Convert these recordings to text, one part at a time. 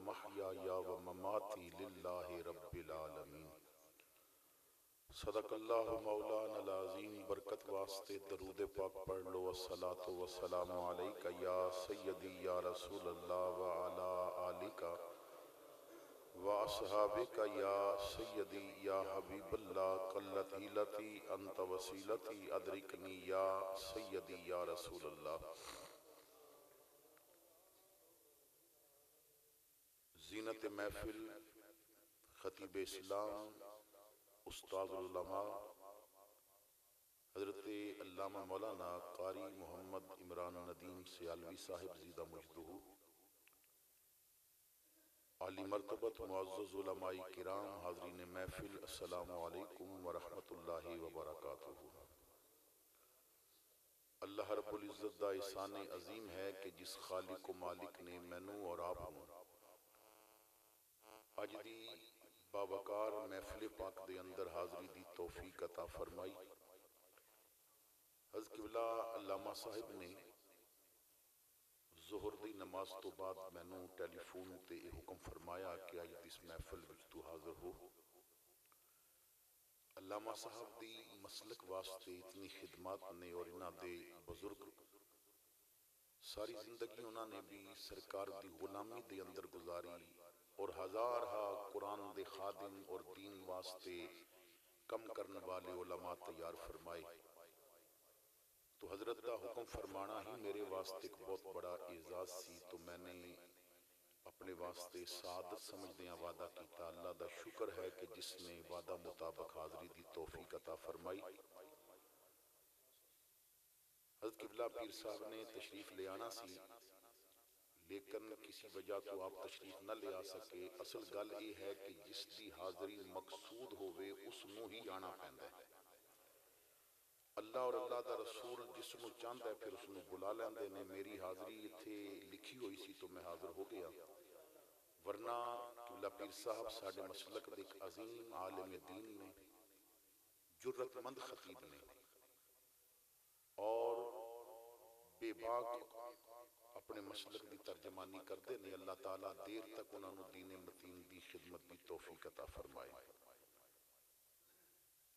महयाया व ममाती लिल्लाहि रब्बिल आलमीन। सदक़ल्लाहु मौलाना अज़ीम। बरकत वास्ते दरूद पाक पढ़ लो। अस्सलातु वस्सलामु अलैका या सय्यदी या रसूलल्लाह व अला आलिका व अस्हाबिका या सय्यदी या हबीबल्लाह। कल्लत हिलती अंत वसीलती अदरिकनी या सय्यदी या रसूलल्लाह। ज़ीनत महफिल खतीब इस्लाम उस्तादुल उलमा हज़रत अल्लामा मौलाना कारी मोहम्मद इमरान नदीम सियालवी साहिब ज़ीदा मुजद्दुहू, आली मर्तबत मुअज़्ज़ज़ उलमाए किराम, हाज़रीन महफिल, अस्सलामु अलैकुम व रहमतुल्लाहि व बरकातुहू। अल्लाह रब्बुल इज़्ज़त दा एहसान अज़ीम है कि जिस खालिक व मालिक ने मैनू और आप अज दी बावकार महफिल पाक दे अंदर हाज़री दी तौफीक अता फरमाई। हज़रत क़िबला अल्लामा साहिब ने ज़ोहर दी नमाज तो बाद मैनू टेलीफोन ते हुक्म फरमाया कि अज इस महफिल विच तू हाज़र हो। अल्लामा साहब दी मसलक वास्ते इतनी खिदमत ने और इन्हां दे बुजुर्ग सारी जिंदगी उन्होंने भी सरकार दी गुलामी दे अंदर गुजारी और हजार हा कुरान दे खादिम और दीन वास्ते कम करने वाले उलमा तैयार फरमाए। तो हजरत दा हुक्म फरमाना ही मेरे वास्ते एक बहुत बड़ा एजाज सी। तो मैंने अपने वास्ते सादत समझदिया वादा किया। अल्लाह दा शुक्र है कि जिसने वादा मुताबिक हाजरी दी तौफीक अता फरमाई। हज़रत क़िबला पीर साहब ने तशरीफ ले आना सी, लेकिन किसी वजह तो आप तशरीफ न ले आ सके। असल गल यह है कि जिसकी हाजरी मकसूद होवे उसनू ही आना पैंदा है। अल्लाह और अल्लाह दा रसूल जिसनू चाहता है फिर उसनू बुला लेंदे ने। मेरी हाजरी इत्थे लिखी हुई सी तो मैं हाजिर हो गया, वरना क़िबला पीर साहब साडे मसलक दे एक अजीम आलिम दीन ने, जुर्रतमंद खतीब ने और बेबाक अपने मसलक की तर्जमानी करते ने। अल्लाह ताला देर तक उन्होंने दीन मतीन की खिदमत की तौफीक अता फरमाए।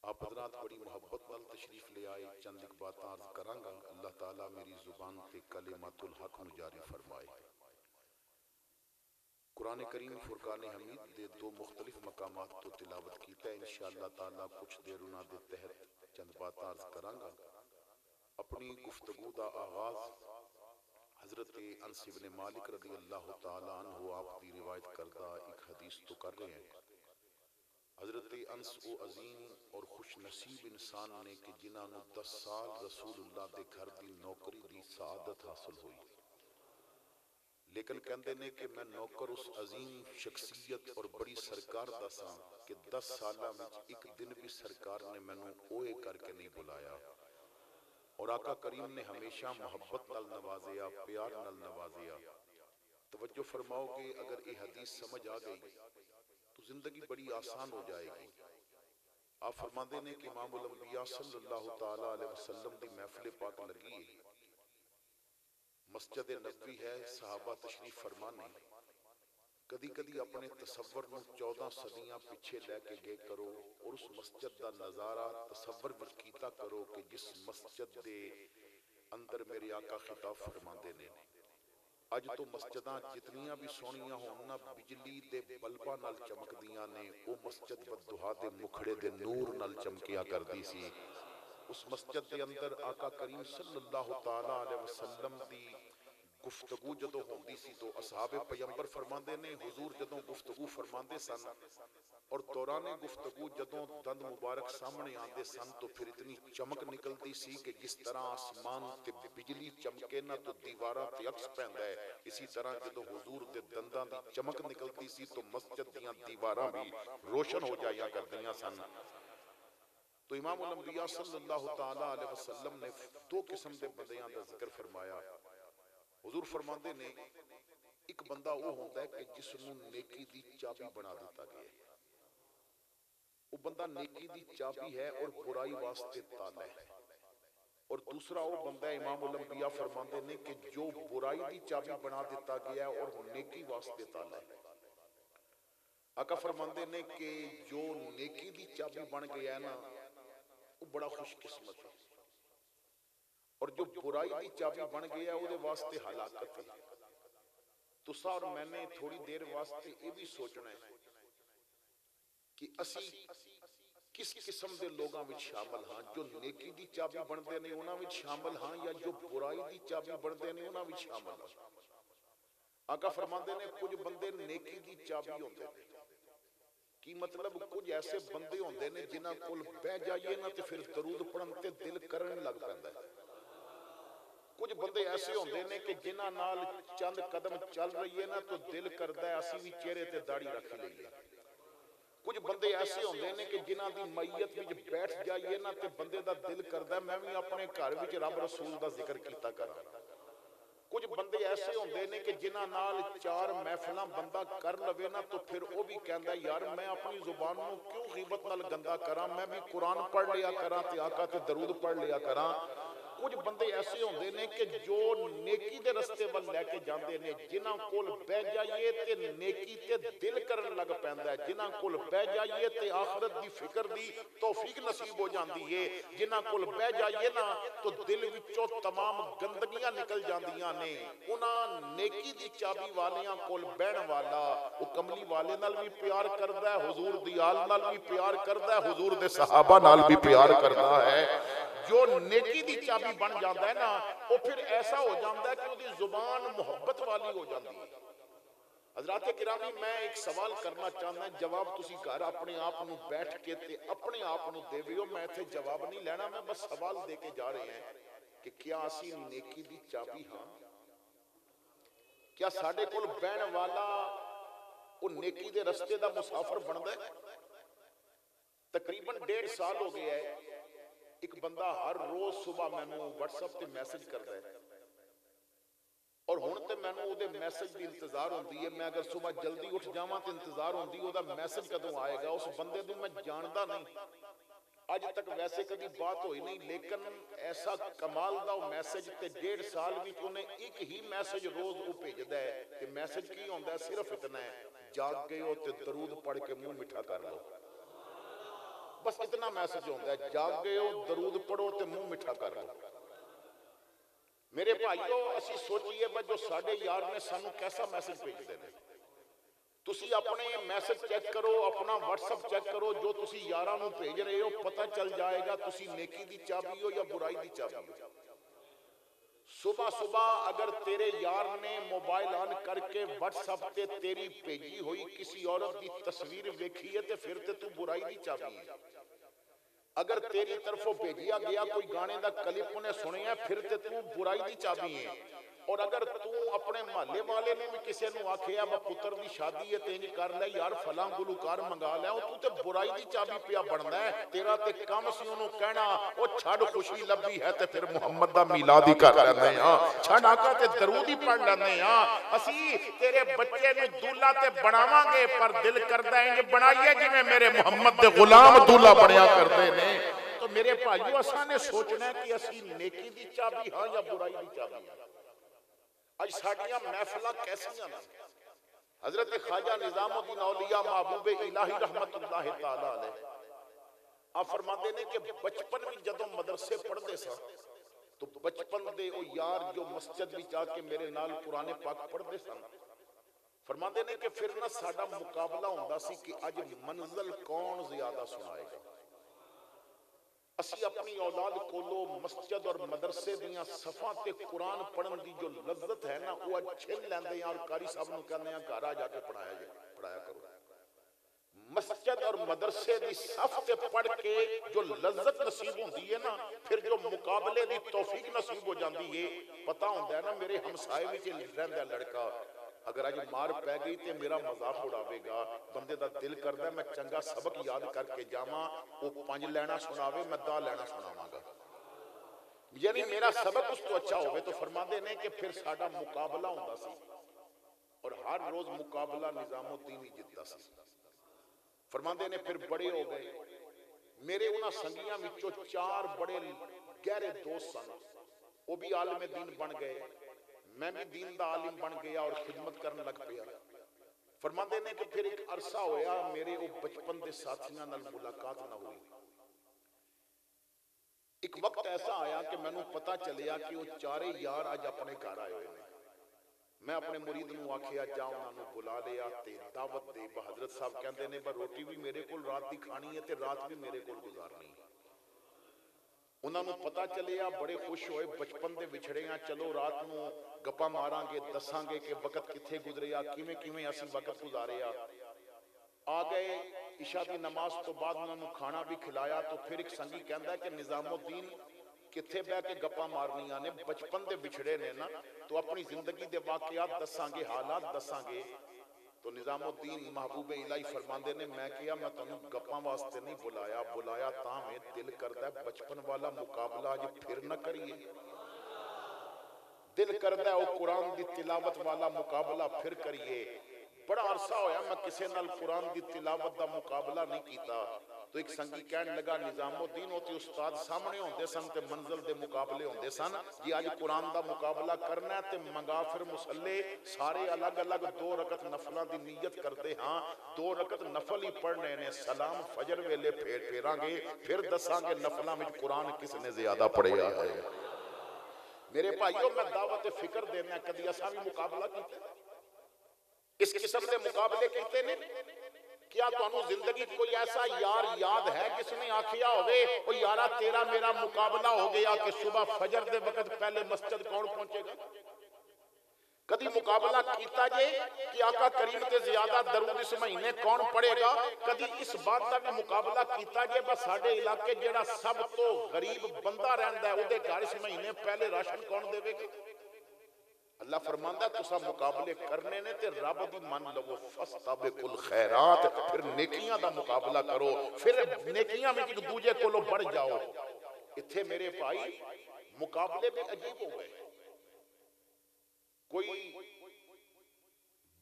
आप हज़रात बड़ी मोहब्बत नाल तशरीफ ले आए। चंद एक बात अर्ज करांगा। अल्लाह ताला मेरी जुबान ते कलिमातुल हक नू जारी फरमाए। कुरान करीम फुरकान हमीद दे दो मुख्तलिफ मकामात तो तिलावत कीता है। इंशाअल्लाह ताला कुछ देर उन्हां दे तहत चंद बात अर्ज करांगा। अपनी गुफ्तगू दा आगाज हजरत अनस इब्ने मालिक रज़ी अल्लाह तआला अन्हु आप दी रिवायत करदा एक हदीस तो कर रहे हैं। हजरत अनस वो अजीम और खुश नसीब इंसान ने कि जिन्होंने 10 साल रसूलुल्लाह दे घर दी नौकरी दी सआदत हासिल हुई। लेकिन कहते ने कि मैं नौकर उस अजीम शख्सियत और बड़ी सरकार दा सां कि 10 साल में एक दिन भी सरकार ने मैनू ओए करके नहीं बुलाया। और आका करीम ने हमेशा मोहब्बत नाल नवाजिया, प्यार नाल नवाजिया। तवज्जो फरमाओगे, अगर ये हदीस समझ आ गई तो जिंदगी बड़ी आसान हो जाएगी। आप फरमाते ने कि इमामुल अंबिया सल्लल्लाहु तआला अलैहि वसल्लम दी महफिल पाक लगी है, मस्जिद नबवी है, सहाबा तशरीफ फरमाने। कदी कदी अपने तसव्वुर नूं 14 सदियां पीछे लैके गए करो और उस मस्जिद का नज़ारा तसव्वुर विच कीता करो कि जिस मस्जिद दे अंदर मेरे आका खिताब फरमाते ने। अज तो मस्जिदां जितनियां भी सोहणियां होण ना बिजली दे बल्बां नाल चमकदियां ने, वो मस्जिद बददुहा दे मुखड़े दे नूर नाल चमकिया करदी सी। उस मस्जिद के अंदर आका करीम सल्लल्लाहु तआला अलैहि वसल्लम दी गुफ्तगू जदों होंदी सी तो असहाबे पैगंबर फरमांदे ने हुजूर जदों गुफ्तगू फरमांदे सन और दौराने गुफ्तगू जदों दंद मुबारक सामने आंदे सन तो फिर इतनी चमक निकलती सी कि जिस तरह आसमान ते बिजली चमके ना तो दीवारां ते अक्स पैंदा है, इसी तरह जदों हुजूर दे दंदां दी चमक निकलती सी तो मस्जिद दीयां दीवारां भी रोशन हो जाया करदियां सन। तो इमामुल अंबिया सल्लल्लाहु तआला अलैहि वसल्लम ने दो किस्म के बंदियां दा जिक्र फरमाया। हुजूर फरमाते ने एक बंदा वो होता है कि जिसनू नेकी दी चाबी बना दिता गया है। वो बंदा नेकी दी चाबी है और बुराई वास्ते ताला है। और दूसरा वो बंदा इमामुल अंबिया फरमाते ने कि जो बुराई दी चाबी बना दिता गया है और नेकी वास्ते ताला है। आका फरमाते ने कि जो नेकी दी चाबी बन गया ना वो बड़ा खुशकिस्मत है, और जो बुराई दी चाबी बन गया वो वास्ते हलाकत है। तुसा और मैंने थोड़ी देर वास्ते ये भी सोचना है कि असी किस किस्म के लोगों में शामिल हाँ, जो नेकी दी चाबी बनते ने उन्हां विच शामिल हाँ, या जो बुराई दी चाबी बनते ने उन्हां विच शामिल हाँ। आका फरमाते ने कुछ बंदे नेकी दी चाबी होंदे ने, की मतलब कुछ ऐसे बंदे होंदे ने जिन्हां कोल बह जाइए ना ते फिर दरूद पढ़न ते दिल करन लग पैंदा है। कुछ बंदे ऐसे होंदे ने कि जिन्हां नाल चंद कदम चल रही है ना तो दिल करदा है असी भी चेहरे ते दाढ़ी रख लईए। कुछ बंदे ऐसे होंदे ने कि जिन्हां दी मैयत विच बैठ जाइए ना ते बंदे दा दिल करदा है मैं भी अपने घर विच रब रसूल दा जिक्र कीता करां। कुछ बंदे ऐसे होंदे ने कि जिन्हां नाल चार महफिलां बंदा कर लवे ना तो फिर वो भी कहंदा यार मैं अपनी जुबान नूं क्यों गीबत नाल गंदा करां, मैं भी कुरान पढ़ लिया करां ते आका ते दरूद पढ़ लिया करां। कुछ बंदे ऐसे होंदे ने कि जो नेकी दे रस्ते वल लैके जांदे ने, जिन्हां कोल बह जाइए ते नेकी ते दिल करन लग पैंदा है, जिन्हां कोल बह जाइए ते आखिरत दी फिक्र दी तौफीक नसीब हो जांदी है, जिन्हां कोल बह जाइए ना तो दिल विचों तमाम गंदगियां निकल जांदियां ने। उन्हां नेकी दी चाबी वालियां कोल बहण वाला वो कमली वाले नाल भी प्यार करदा है, हुजूर दी आल नाल भी प्यार करदा है, हुजूर दे सहाबा नाल भी प्यार करदा है। जो नेकी दी चाबी बन जाता है ना वो फिर ऐसा हो जाता है कि उसकी जुबान मोहब्बत वाली हो जाती है। हज़रात किरामी मैं एक सवाल करना चाहता, जवाब तुसी घर अपने आप नूं बैठ के ते अपने आप नूं देवियो, मैं इत्थे जवाब नहीं लेना, मैं बस सवाल दे के जा रहे हैं कि क्या असी नेकी दी चाबी हां? क्या साडे कोल बहण वाला वो नेकी दे रस्ते दा मुसाफिर बनदा है? तकरीबन 1.5 साल हो गया है एक बंदा हर रोज सुबह मैनू व्हाट्सएप ते मैसेज करता है, और हुण ते मैनू उहदे मैसेज दी इंतजार होंदी है। मैं अगर सुबह जल्दी उठ जावां ते इंतजार होंदी उहदा मैसेज कदों आएगा। उस बंदे नूं मैं जानदा नहीं, अज तक वैसे कभी बात होई नहीं, लेकिन ऐसा कमाल दा मैसेज ते 1.5 साल विच उहने एक ही मैसेज रोज वो भेजदा है ते मैसेज की होंदा है सिर्फ इतना है, जाग गए हो ते दरूद पढ़ के मुंह मिठा कर लो। बस इतना मैसेज होता है, जाग गए हो दरूद पढ़ो ते मुंह मिठा कर लो। मेरे भाईओ असी सोचिए जो साडे यार ने सानू कैसा मैसेज भेजते हैं। तुसी अपने मैसेज चेक करो, अपना व्हाट्सएप चेक करो, जो तुसी यारां नूं भेज रहे हो पता चल जाएगा तुसी नेकी दी चाबी हो या बुराई दी चाबी हो। सुबह सुबह अगर तेरे यार ने मोबाइल ऑन करके व्हाट्सएप ते तेरी भेजी हुई किसी औरत की तस्वीर वेखी है तो फिर ते तू बुराई दी चाबी है। अगर तेरी तरफों भेजिया गया कोई गाने का क्लिप उन्हें सुनिया फिर ते तू बुराई दी चाबी है। और अगर तू अपने महल्ले वाले ने भी किसी ने आखिया वा पुत्र की शादी है तेज कर ले यार फलां गुलूकार मंगा लै, तू ते बुराई दी चाबी पिया बनना है। तेरा ते काम सी उन्होंने कहना ओ छड़ खुशी लभी है ते फिर मुहम्मद दा मिलाद ही कर लैंदे हां, छड़ आका ते दरूद ही पढ़ लैंदे हां। असी तेरे बच्चे नूं दूल्हा ते बनावांगे पर दिल करदा इंज बनाइए जिवें मेरे मुहम्मद दे गुलाम दूल्हा बनया करदे ने। तो मेरे भाईओ असां ने सोचना है कि असी नेकी दी चाबी हां या बुराई दी चाबी हां। आज साडियां महफिलां कैसियां ने। हजरत ख्वाजा निजामुद्दीन औलिया महबूब इलाही रहमतुल्लाह तआला अलैह आप फरमाते ने कि बचपन में जदों मदरसे पढ़ते सा तो बचपन दे ओ यार जो मस्जिद विच आके मेरे नाल कुरान पाक पढ़ते सन, फरमाते ने कि फिर ना साडा मुकाबला हुंदा सी कि अज मंजिल कौन ज्यादा सुनाएगा। असी अपनी औलाद कोलो मस्जिद और मदरसे दियां सफा ते कुरान पढ़न दी जो लज्जत है ना वो छिन लैंदे हैं और कारी साहब नूं कहंदे हैं घर आ जाके पढ़ाया करो। मस्जिद और मदरसे दी सफ ते पढ़ के जो लज्जत नसीब होंदी है ना फिर जो मुकाबले दी तौफीक नसीब हो जाती है। पता होंदा है ना मेरे हमसाए विच रहिंदा लड़का अगर अज मार पै गई तो मेरा मजाक उड़ावेगा, बंदे दा दिल करदा मैं चंगा सबक याद करके जावां, वो 5 लैना सुनावे मैं 10 लैना सुनावांगा, यानी मेरा सबक उस तो अच्छा होवे। तो फरमाते ने कि फिर साडा मुकाबला हुंदा सी और हर रोज मुकाबला निजामुद्दीन ही जितदा सी। फरमाते ने फिर बड़े हो गए, मेरे उन्हां संगियां विचों 4 बड़े गहरे दोस्त सन, वो भी आलिम दीन बन गए, मैं भी दीन दा आलिम बन गया और खिदमत करने लग पिया। फरमाते ने कि फिर एक अरसा होया मेरे वो बचपन के साथियों नाल मुलाकात ना हुई। एक वक्त ऐसा आया कि मैनू पता चलिया कि वो चारे यार अज अपने घर आए हुए हैं। मैं अपने मुरीद नूं आखिया जा उन्होंने बुला लिया ते दावत दे। हजरत साहब कहते हैं पर रोटी भी मेरे को रात की खानी है ते रात भी मेरे को गुजारनी है। उन्होंने पता चलिया, बड़े खुश होए, बचपन के विछड़े आ, चलो रात नूं गप्पा मारांगे, दसांगे कि वक्त कित्थे गुजरिया, किवें किवें असीं वक्त गुजारिया। आ गए इशा की नमाज तो बाद उन्होंने खाना भी खिलाया। तो फिर एक संगी कहता है कि निजामुद्दीन कित्थे बह के गप्पा मारनिया ने, बचपन के विछड़े ने ना, तो अपनी जिंदगी के वाकयात दसांगे, हालात दसांगे। तो निजामुद्दीन महबूबे इलाही फरमांदे ने, मैं किया मैं तुहानू गप्पां वास्ते नहीं बुलाया, बुलाया तां मैं दिल करदा बचपन वाला मुकाबला अज फिर ना करिए। दिल करदा ओ कुरान दी तिलावत वाला मुकाबला फिर करिए। बड़ा अरसा होया मैं किसी नाल कुरान दी तिलावत दा मुकाबला नहीं कीता। तो एक संगी कहने लगा, निजामुद्दीन ओते उस्ताद सामने होंदे सन ते मंजिल दे मुकाबले होंदे सन, जी अज कुरान दा मुकाबला करना है ते मंगा फिर मुसल्ले सारे अलग अलग 2 रकत नफलों की नीयत करते हाँ, 2 रकत नफल ही पढ़ने ने, सलाम फजर वेले फेरांगे, फिर दसांगे नफलों में कुरान किसने ज्यादा पढ़िया है। मेरे भाइयों मैं दावत फिक्र देना, कदी असा भी मुकाबला किया, इस किस्म के मुकाबले किए ने? क्या तुहानू जिंदगी कोई ऐसा यार याद है जिसने आखिया होवे ओ यारा तेरा मेरा मुकाबला हो गया कि सुबह फजर दे वक्त पहले मस्जिद कौन पहुंचेगा? कदी मुकाबला कीता जे कि आका करीम ते ज्यादा दरूद इस महीने कौन पढ़ेगा? कदी इस बात का भी मुकाबला कीता जे बस साडे इलाके जेड़ा सब तो गरीब बंदा रहंदा है उहदे घर इस महीने पहले राशन कौन देवेगा? अल्लाह फरमांदा तुसा मुकाबले करने ने ते रब दी मन लवो, फस्तबिकुल खैरात, फिर नेकियां दा मुकाबला करो, फिर नेकियां में एक दूजे कोलों बढ़ जाओ। इत्थे मेरे भाई मुकाबले भी अजीब हो गए। कोई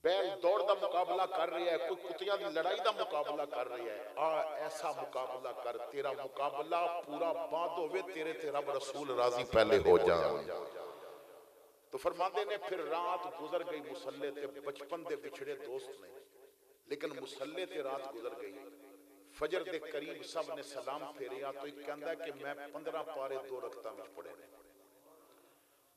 बैल दौड़ का मुकाबला कर रहा है, कोई कुत्तियां की लड़ाई का मुकाबला कर रहा है। आ ऐसा मुकाबला कर, तेरा मुकाबला पूरा बाद होवे, तेरे ते रब रसूल राजी पहले हो जाए। तो फरमाते ने फिर रात गुजर गई मुसल्ले ते, बचपन के बिछड़े दोस्त ने, लेकिन मुसल्ले ते रात गुजर गई। फजर के करीब सब ने सलाम फेरिया तो एक कहता है कि मैं 15 पारे 2 रकतां में पढ़े ने,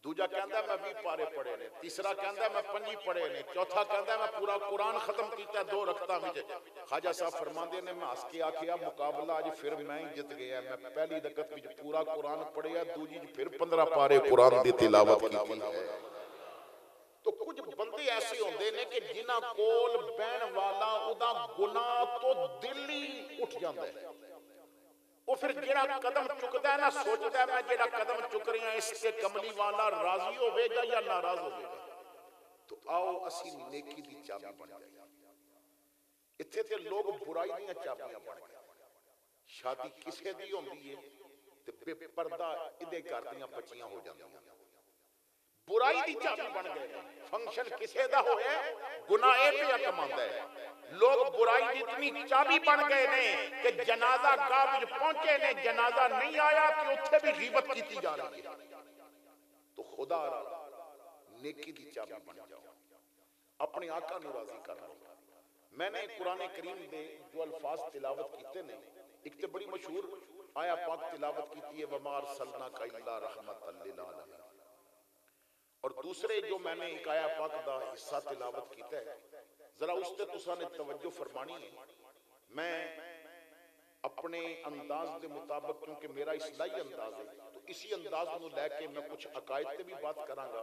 दूजा कहता मैं 20 पारे पढ़े ने, तीसरा कहता मैं 5 पढ़े ने, चौथा कहता मैं पूरा कुरान खत्म किया 2 रकतां में। ख्वाजा साहब फरमाते ने मैं हस के आखिया मुकाबला अज फिर मैं ही जित गया। मैं पहली रकत में पूरा कुरान पढ़िया, दूजी फिर 15 पारे कुरान की तिलावत की है। तो कुछ बंदे ऐसे होंदे ने कि जिन्हां कोल बहन वाला उदा गुनाह तो दिल ही उठ जाता है। वो फिर जेड़ा कदम चुकदा है ना, सोचदा है मैं जेड़ा कदम चुक रहा इससे कमली वाला राजी होवेगा या नाराज होवेगा। तो आओ असी नेकी दी चाबी बन जाए। इत्थे ते लोग बुराई दी चाबियां बन गए। शादी किसे दी होंदी है ते बेपर्दा इहदे घर दियां बच्चियां हो जांदियां, बुराई दी चाबी बन गए। फंक्शन किसे दा होए गुनाह पे कमांदा है। लोग बुराई की इतनी चाबी बन गए ने कि जनाजा गाह विच पहुंचे ने, जनाजा नहीं आया कि उत्थे भी गीबत की जा रही है। तो खुदा नेकी की चाबी बन जाओ, अपने आका नूं राजी कर लो। मैंने कुरान करीम दे जो अल्फाज तिलावत कीते ने, एक तो बड़ी मशहूर आया पाक तिलावत की है, वमा अरसलनाका इल्ला रहमतल लिल आलमीन, और दूसरे जो मैंने एक आया पाक दा हिस्सा तिलावत कीता है, जरा उस ते तुसां ने तवज्जो फरमानी है। मैं अपने अंदाज के मुताबिक, क्योंकि मेरा इस्लाही अंदाज है, तो इसी अंदाज नूं लैके मैं कुछ अकायद ते भी बात करांगा।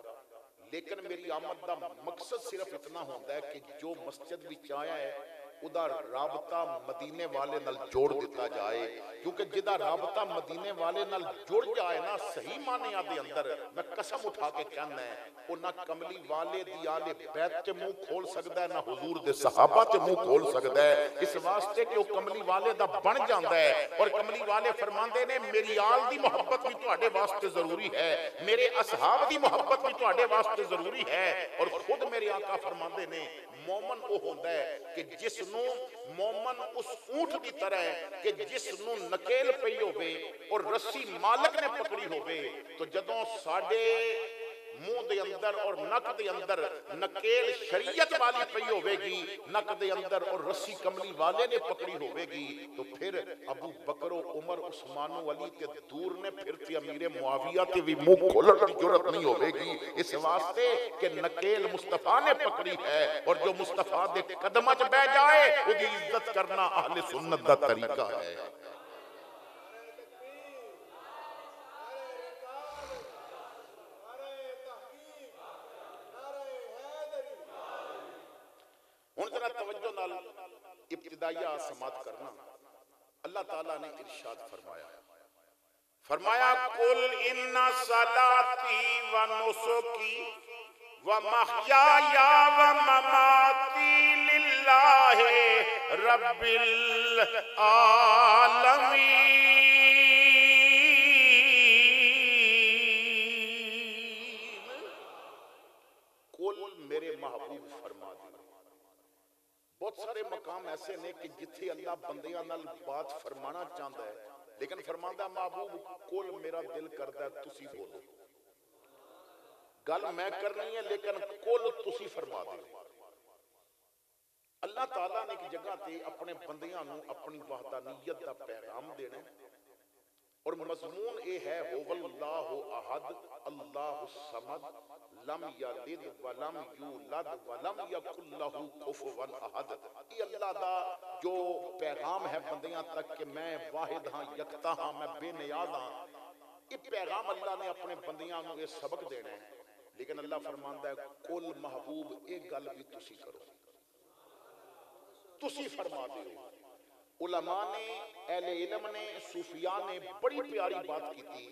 लेकिन मेरी आमद का मकसद सिर्फ इतना होता है कि जो मस्जिद विच आया है उदा राबता मदीने वाले नाल जोड़ दिता जाए, क्योंकि जिदा राबता मदीने वाले नाल जुड़ जाए ना सही मानिया दे अंदर, मैं कसम उठा के कहना है वो ना कमली वाले दी आले बैत ते मुंह खोल सकता है, ना हुजूर दे सहाबा ते मुंह खोल सकता है, इस वास्ते कि वो कमली वाले दा बन जाता है। और कमली वाले फरमांदे ने मेरी आल दी मोहब्बत भी तुहाडे वास्ते जरूरी है, मेरे असहाब दी मोहब्बत भी तुहाडे वास्ते जरूरी है। और खुद मेरे आका फरमांदे ने मोमन वो होता है कि जिसनू मोमन उस ऊंट की तरह है कि जिसनू नकेल पई होवे और रस्सी मालक ने पकड़ी होवे। तो जदों साडे मूंह दे अंदर और नक दे अंदर नकेल शरीयत वाली पई होवेगी, नक दे अंदर और रस्सी कमली वाले ने पकड़ी होवेगी, तो फिर अबू बकर उमर उस्मान अली ते दूर ने फिर ते अमीर मुआविया ते भी मुंह खोलण दी जरूरत नहीं होवेगी, इस वास्ते कि नकेल मुस्तफा ने पकड़ी है और जो मुस्तफा दे कदम च बैठ जाए उसकी इज्जत करना अहले सुन्नत दा तरीका है। हुण जरा तवज्जो नाल इब्तिदाइया समात करना। अल्लाह ताला ने इरशाद फरमाया कुल इन्ना सलाती व नुसुकी व महयाया व ममाती लिल्लाहि रब्बिल आलमीन। कुल मेरे महबूब फरमा दे। बहुत सारे मकाम ऐसे ने कि जिथे अल्लाह बंदियां नाल बात फरमाना चाहता है, लेकिन फरमांदा महबूब कुल मेरा दिल करदा है तुसी बोलो, गल मैं करनी है लेकिन कुल तुसी फरमा दो। अल्लाह ताला ने एक जगह ते अपने बंदियां नूं अपनी वहदानियत दा पैगाम देना और मजमून ये है हुवल्लाहु अहद अल्लाहु समद लम यलिद वलम यूलद वलम यकुल लहू कुफुवन अहद। ये अल्लाह दा जो पैगाम है बंदियां तक कि मैं वाहिद हां, यकता हां, मैं बेनियाज हां, ये पैगाम अल्लाह ने अपने बंदियां नूं ये सबक देना है। लेकिन अल्लाह फरमांदा है कुल महबूब एक गल भी तुसी करो, तुसी फरमा दो। उलमा ने, अहले इल्म ने, सूफिया ने बड़ी प्यारी बात की थी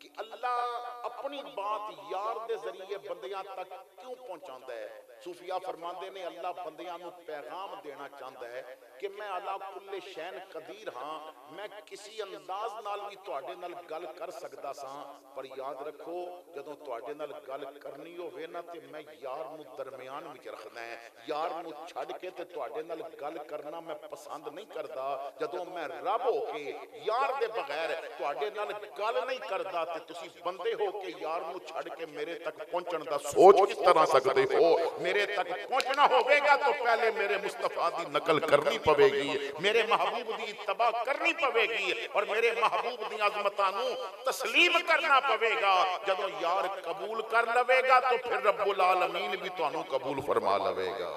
कि अल्लाह अपनी बात यार दे जरिए बंदियां तक क्यों पहुंचाता है। सूफिया फरमाते ने अल्लाह बंदियां नूं पैगाम देना चाहता है कि मैं अला कुल्ले शैन कदीर हाँ, मैं किसी अंदाज नाल भी तुहाडे नाल गल कर सकदा सां, पर याद रखो जदों तुहाडे नाल गल करनी होवे ना ते मैं यार नूं दरमियान विच रखना है, यार नूं छड्ड के ते तुहाडे नाल गल करना मैं पसंद नहीं करदा। जदों मैं रब होके यार दे बगैर तुहाडे नाल गल नहीं करदा ते तुसी बंदे हो के यार नूं छड्ड के मेरे तक पहुंचण दा सोच किस तरह सकदे हो। मेरे तक पहुंचना होगा तो पहले मेरे मुस्तफा की नकल करनी पवेगी, मेरे महबूब की इत्तबा करनी पवेगी और मेरे महबूब दी अज़मतां नूं तस्लीम करना पवेगा। जदों यार कबूल कर लवेगा तो फिर रब्बुल आलमीन भी तुहानू कबूल फरमा लवेगा।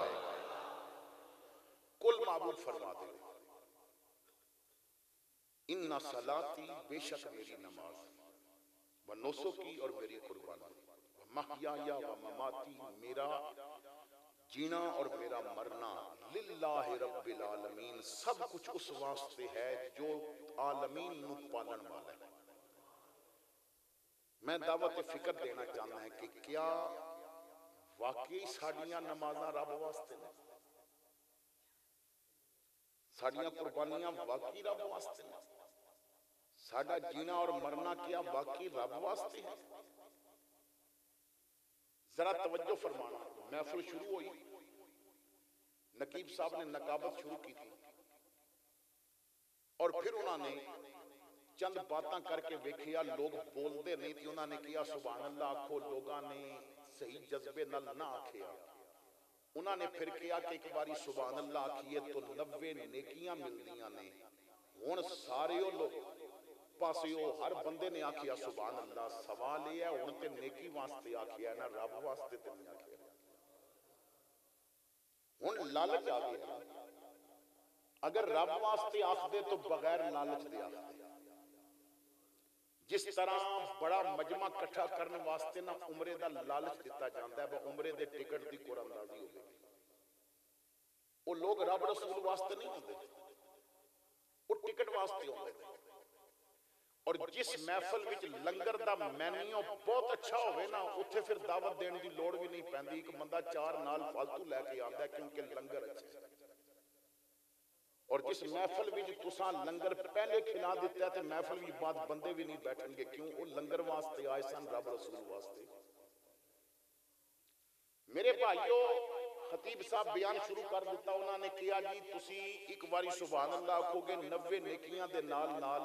कुल महबूब फरमा दे इन्ना सलाती, बेशक मेरी नमाज, व नुसुकी और मेरी कुर्बानी, व महयाया व ममाती, मेरा जीना और मेरा मरना, लिल्लाहि रब्बिल आलमीन, सब कुछ उस वास्ते है जो आलमीन नू पालन वाला है। मैं दावत फिक्र देना चाहता है कि क्या वाकई साडियां नमाज़ां रब वास्ते ने, साडियां कुर्बानियां वाकई रब वास्ते ने, साडा जीना और मरना क्या वाकई रब वास्ते है। जरा तवज्जो फरमाना। महफिल शुरू हुई, नकीब साहब ने नकाबत शुरू की थी और फिर उन्होंने चंद बातें करके वेखिया लोग बोलते नहीं थे, उन्होंने किया सुभान अल्लाह आखो, लोगों ने सही जज्बे नाल ना आखिया। उन्होंने फिर किया कि एक बारी सुभान अल्लाह आखिए तो 90 नेकियां मिलदियां ने। हुण सारे लोग पासियों हर बंदे ने आखिया सुभान अल्लाह, सवाल यह है हुण ते नेकी वास्ते आखिया ना रब वास्ते ते नहीं आखिया। हुण लालच आ गया, अगर रब वास्ते आखदे तो बगैर लालच दे आखदे। जिस तरह बड़ा मजमा इकट्ठा करने वास्ते ना उमरे दा लालच दिता जाता है, उमरे दे टिकट की कुरानंदाजी होगी। वो लोग रब रसूल वास्ते नहीं होते, वो टिकट वास्ते होते। और जिस महफिल विच लंगर दा मेन्यू बहुत अच्छा होवे ना, उत्थे फिर दावत देने की लोड़ भी नहीं पैंदी। एक बंदा 4 नाल फालतू लैके आंदा है क्योंकि लंगर अच्छा है। और जिस महफिल विच तुसां लंगर पहले खिला दिता है तो महफिल की बाद बंदे भी नहीं बैठणगे, क्यों? वो लंगर वास्ते आए सन, रब रसूल वास्ते। मेरे भाइयों, खतीब साहब बयान शुरू कर दिता। उन्होंने कहा जी तुसी एक बारी सुभान अल्लाह आखोगे 90 नेकियां दे नाल नाल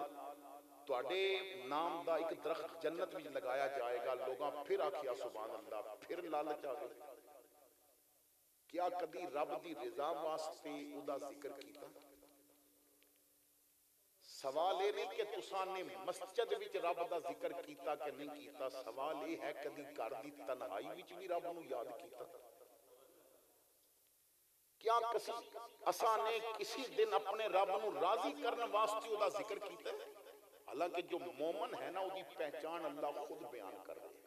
तुहाडे नाम दा एक दरख्त जन्नत में लगाया जाएगा। लोगां फिर आखिया सुभान अल्लाह, फिर लालच आ गई। क्या कदी रब दी रिजा वास्ते उदा जिक्र कीता? सवाल ये नहीं कि तुसां ने मस्जिद विच रब दा जिक्र कीता कि नहीं कीता, सवाल ये है कदी घर दी तन्हाई विच भी रब नूं याद कीता? क्या असां ने किसी दिन अपने रब नूं राजी करने वास्ते उदा जिक्र कीता? हालांकि जो मोमन है ना, उसकी पहचान अल्लाह खुद बयान कर रहे हैं।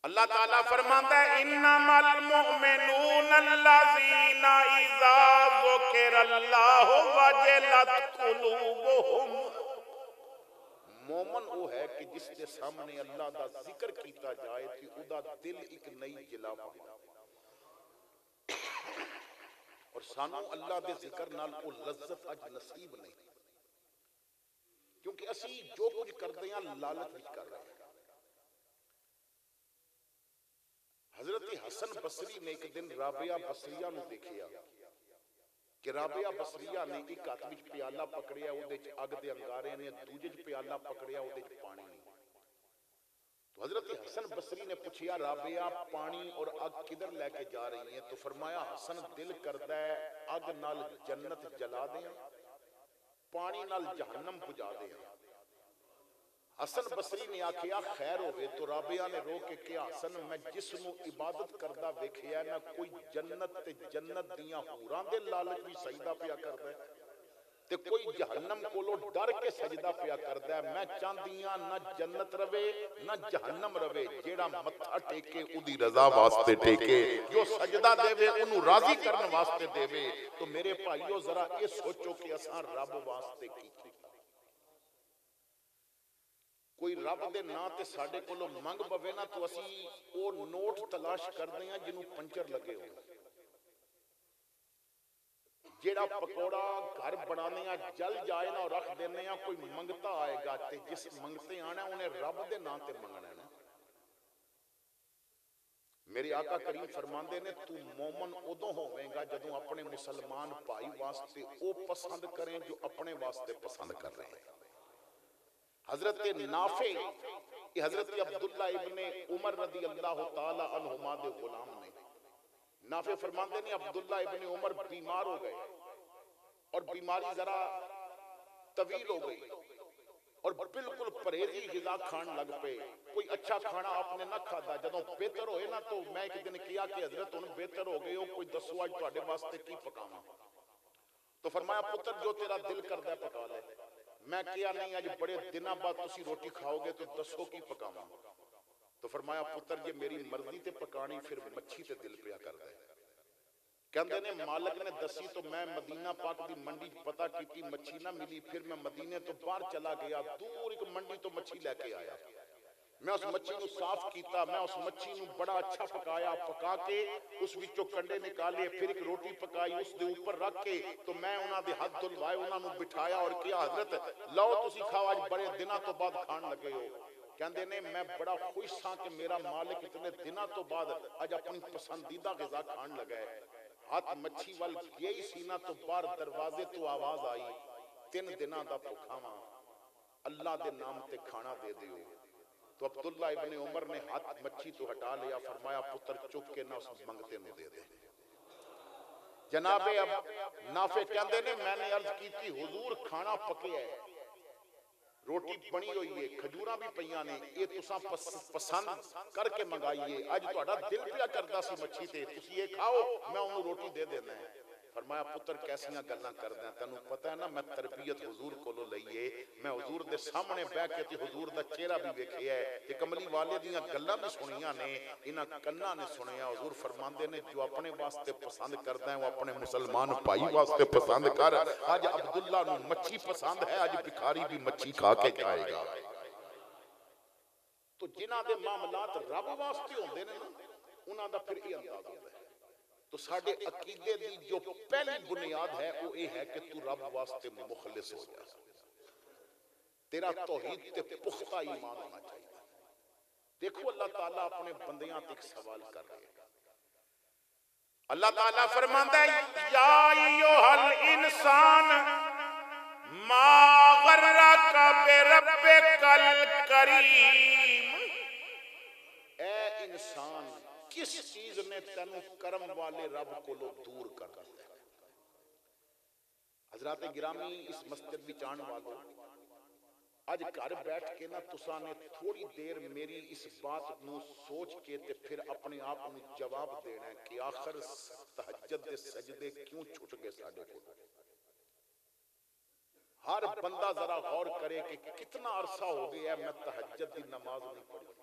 अल्लाह ताला फरमाता है इन्नमल मुमिनून अल्लज़ीना इज़ा ज़ुकिरल्लाहु वजलत कुलूबुहुम। मोमन वो है कि जिसके सामने अल्लाह दा जिक्र किया जाए कि उदा दिल एक नई जिला पाता। और सानू अल्लाह दे जिक्र नाल वो लज्जत अज नसीब नहीं, क्योंकि असी जो कुछ करते हैं लालच विच कर रहे हैं। हजरत हसन बसरी ने एक दिन राबिया बसरिया नूं देखिया कि राबिया बसरिया ने एक हाथ विच प्याला पकड़िया, उहदे च अग दे अंगारे ने, दूजे च प्याला पकड़िया, उहदे च पानी नहीं। तो हजरत हसन बसरी ने पूछा, राबिया पानी और अग किधर लेके जा रही है? तो फरमाया, हसन दिल करदा है अग नाल जन्नत जला दें, पानी नाल जहन्नम बुझा दें। हसन बसरी ने आखिया खैर होवे। तो राबिया ने रो के कहा, हसन मैं जिसनू इबादत करदा वेखिया ना, कोई जन्नत ते जन्नत दियां हूरां दे लालच भी सजदा पिया करदा है ते कोई जहन्नम कोलों डर के सजदा पिया करदा है। मैं चाहदी हां ना जन्नत रवे ना जहन्नम रवे, जेड़ा मत्था टेके उदी रजा वास्ते टेके, जो सजदा देवे उन्हें राजी करने वास्ते देवे। तो मेरे भाईओ जरा ये सोचो कि असां रब वास्ते की कोई रब दे नां ते साडे कोलों मंग पवे ना, तो असी वो नोट तलाश करते हैं जिन्हों पंचर लगे हो। जेड़ा पकौड़ा घर बनाने जल जाए ना और रख देने, कोई मंगता आएगा ते जिस मंगते आना उन्हें रब दे नां ते मंगना ना। मेरे आका करीम फरमाते ने, तू मोमन उदों होवेगा जदों अपने मुसलमान भाई वास्ते वो पसंद करें जो अपने वास्ते पसंद कर रहे हैं। हजरत नाफे, हजरत अब्दुल्ला इब्ने उमर रदी अल्लाह ताला अन्हुमा दे गुलाम ने। नाफे फरमाते ने अब्दुल्ला इब्ने उमर बीमार हो गए और बीमारी जरा तवील हो गई और बिल्कुल परहेजी गिज़ा खान लग पे। कोई अच्छा खाना आपने ना खाता, जदों बेहतर होए ना, तो मैं एक दिन किया कि हजरत हुण बेहतर हो गए हो, कोई दसो अज तुहाडे वास्ते की पकावां? तो फरमाया, पुत्र जो तेरा दिल करदा पका ले। मैं किया नहीं, अज बड़े दिनों बाद तुसी रोटी खाओगे तो दसो की पकावां? तो फरमाया, पुत्र जे मेरी मर्जी ते पकानी फिर मच्छी ते दिल पिया करदा है। कहंदे ने मालिक ने दसी तो मैं मदीना पाक दी मंडी पता की, मच्छी ना मिली। फिर मैं मदीने तो बाहर चला गया, दूर एक मंडी तो मच्छी लेके आया। मैं उस मच्छी को साफ किया, मैं उस मच्छी को बड़ा अच्छा पकाया, पका के उस विचों कंडे निकाले, फिर एक रोटी पकाई उस दे ऊपर रख के, तो मैं उन्हां दे हाथ धुलवाए, उन्हां बिठाया और कहा, हजरत लो तुसी खाओ, आज बड़े दिनों तो बाद खान लगे हो। कहंदे ने मैं बड़ा खुश था कि मेरा मालिक इतने दिनों तो बाद आज अपनी पसंदीदा ग़िज़ा खान लगा है। हाथ मच्छी वाल गई सी ना, तो बाहर दरवाजे तो आवाज आई, 3 दिनों का भुखा वां, अल्लाह दे नाम ते खाना दे दियो। तो अब्दुल्ला इब्ने उमर ने हाथ मच्छी तो हटा लिया, फरमाया, पुत्र चुक के ना उस मंगते नूं दे दे। जनाबे अब नाफे कहंदे ने मैंने अर्ज की थी, हुजूर खाना पके है, रोटी बनी हुई है, खजूरा भी पईयां ने, ये तुसां पसंद करके मंगाइए। अज तुहाडा दिल पिया करदा सी मच्छी ते, तुसीं ये खाओ, मैं उन्हें रोटी दे देना है। फरमाया, पुत्र कैसियां गल्लां करदा, तैनूं पता है ना मैं तरबियत हुजूर कोलों लईए, मैं हुजूर दे सामने बैठ के ते हुजूर दा चेहरा भी वेखिया है ते कमली वाले दीयां गल्लां भी सुनियां ने, इन्हां कन्नां ने सुनिया। हुजूर फरमांदे ने, जो अपने वास्ते पसंद करदा है वो अपने मुसलमान भाई वास्ते पसंद कर। अज अब्दुल्ला नूं मच्छी पसंद है, अज भिखारी भी मच्छी खा के जाएगा। तो जिन्हां दे मामलात रब वास्ते होंदे ने ना, उन्हां दा फिर ये अंदाज होंदा है। तो साडे अकीदे दी जो पहली बुनियाद है वो ये है कि तू रब वास्ते मुखलिस हो जा, तेरा तौहीद ते पुख्ता ईमान होना चाहिए। देखो अल्लाह ताला अपने बंदियां ते एक सवाल कर रहे हैं। अल्लाह ताला फरमांदा है, या अय्युहल इंसान मा गर्रका बे करीम। ए इंसान किस चीज ने तेनू करम वाले रब कोलों दूर कर दिया? हजरात गिरामी, इस मस्जिद विच आने वालों, अज घर बैठ के ना तुसा ने थोड़ी देर मेरी इस बात नू सोच के ते फिर अपने आप नू जवाब देना है कि आखिर तहज्जुद दे सजदे क्यों छुट गए साडे कोल। हर बंदा जरा गौर करे कि कितना अरसा हो गया मैं तहज्जुद दी नमाज नहीं पढ़ी।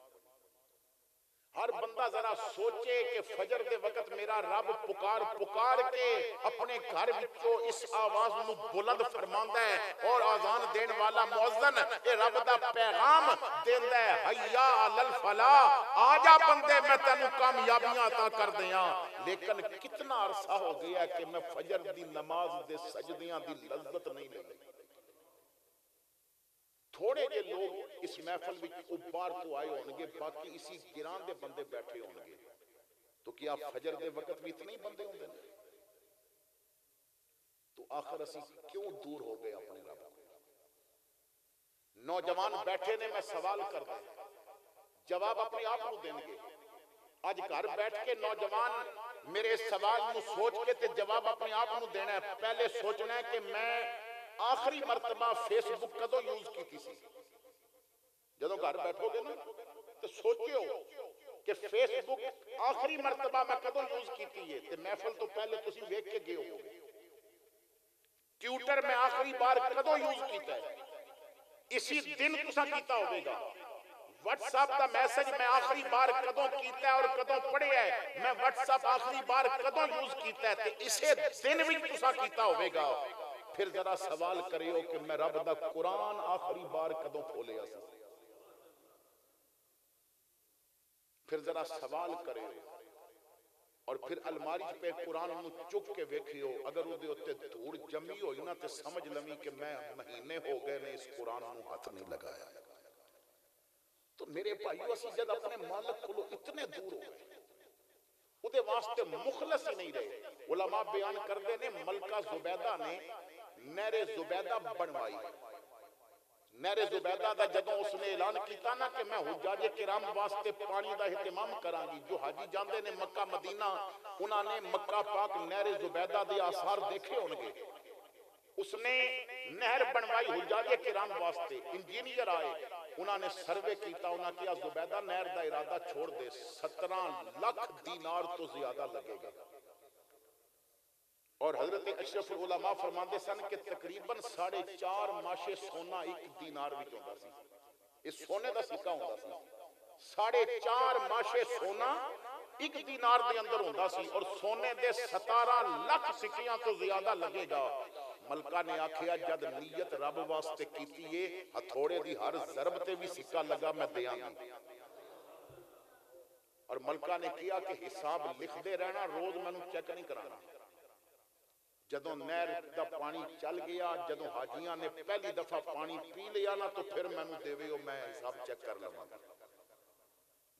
हर बंदा जरा सोचे कि फजर दे वक्त मेरा रब पुकार पुकार के अपने घर विचों इस आवाज नू बुलंद फरमांदा है और आजान देने वाला मुअज्जिन ए रब दा पैगाम देंदा है, हय्या अलल फलाह, आजा बंदे मैं तेनू कामयाबियां अता कर दियां। लेकिन कितना अरसा हो गया कि मैं फजर दी नमाज दे सजदियां दी लज्जत नहीं लगी। थोड़े जे लोग इस महफिल विच उबार तो आए होंगे, बाकी इसी गिरां दे बंदे बैठे होंगे। तो क्या फजर दे वक्त भी इतने ही बंदे होंगे? तो आखिर असी क्यों दूर हो गए अपने रब को? नौजवान बैठे ने, मैं सवाल कर रहा, जवाब अपने आप को देंगे। आज घर बैठ के नौजवान मेरे सवाल को सोच के ते जवाब अपने आप को देना है। पहले सोचना है कि मैं आखिरी मरतबा फेसबुक कदों यूज की सी। जदों घर बैठोगे ना तो सोचियो कि फेसबुक आखिरी मरतबा मैं कदों यूज की है। ते महफिल तो पहले तुसी वेख के गए होगे। ट्विटर में आखिरी बार कदों यूज किया है? इसी दिन तुसा कीता होगा। व्हाट्सएप का मैसेज मैं आखिरी बार कदों किया और कदों पढ़िया है? मैं व्हाट्सएप आखिरी बार कदों यूज किया है? ते इसे दिन भी तुसा कीता होगा। फिर जरा सवाल करियो कि मैं रब दा कुरान आखिरी बार कदों खोलिया सी? फिर जरा सवाल करियो और फिर अलमारी पे कुरान नू चुक के वेखियो। अगर उहदे उत्ते धूड़ जमी होई ना ते समझ लवी कि मैं महीने हो गए ने इस कुरान नू हाथ नहीं लगाया। तो मेरे भाइयों, असीं जद अपने मालिक कोलों इतने दूर हो गए, उहदे वास्ते मुखलस ही नहीं रहे। उलमा बयान करते ने मलका जुबैदा ने नहरे जुबैदा बनवाई। नहरे जुबैदा दा जदों उसने ऐलान किया ना कि मैं हुज्जाजे किराम वास्ते पानी दा इंतजाम करांगी, जो हाजी जांदे ने मक्का मदीना, उन्होंने मक्का पाक नहरे जुबैदा दे आसार देखे होंगे। उसने नहर बनवाई हुज्जाजे किराम वास्ते। इंजीनियर आए, उन्होंने सर्वे किया, उन्होंने कहा जुबैदा नहर का इरादा छोड़ दे, 17 लाख दीनार तो ज्यादा लगेगा। और हजरत अशरफ उलमा फरमाते सन कि तकरीबन 4.5 माशे सोना एक दीनार विच होंदा सी। इस सोने का सिक्का होंदा सी। 4.5 माशे सोना एक दीनार दे अंदर होंदा सी और सोने दे 17 लाख सिक्कियां तो ज्यादा लगेगा। मलका ने आखिया जद नीयत रब वास्ते कीती है, हथौड़े दी हर ज़रब ते भी सिक्का लगा मैं देंगी। और मलका ने कहा कि हिसाब लिखते रहना, रोज मैनू चेक नहीं कराना। जदों नहर दा पानी चल गया, जदों हाजियां ने पहली दफा पानी पी लिया ना, तो फिर मैनू देवे, मैं हिसाब चेक कर लवांगा।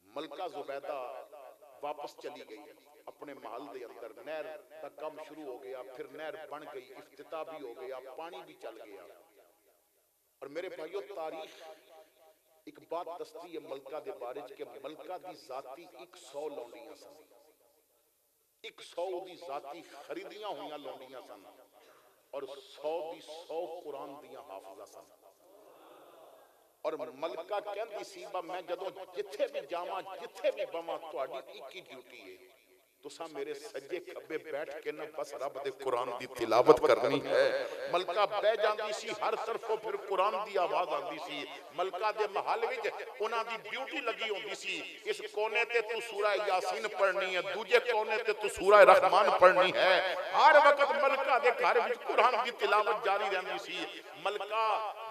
मलका जुबैदा वापस चली गई अपने महल दे अंदर। नहर का काम शुरू हो गया, फिर नहर बन गई, इफ्तिताह भी हो गया, पानी भी चल गया। और मेरे भाइयों, तारीख एक बात दसती है मलका दे बारे च कि मलका दी जाती 100 लौंडियां सन। 100 दी जाती खरीदियां हुई लौंडियां सन और 100 दी 100 कुरान दियां हाफिजा सन। और मलका कहंदी सी बा मैं जदों जिथे भी जावां, जिथे भी बवां, तुहाडी एक ही ड्यूटी है, तुसा मेरे सज्जे खब्बे बैठ के ना बस रब दे कुरान दी तिलावत करनी है। मलका बह जांदी सी, हर तरफों फिर कुरान दी आवाज आंदी सी। मलका दे महल विच उन्हां दी ड्यूटी लगी होंदी सी। इस कोने ते तू सूरह यासीन पढ़नी है, दूजे कोने ते तू सूरह रहमान पढ़नी है। हर वक्त मलका दे घर विच कुरान दी तिलावत जारी रहंदी सी। मलका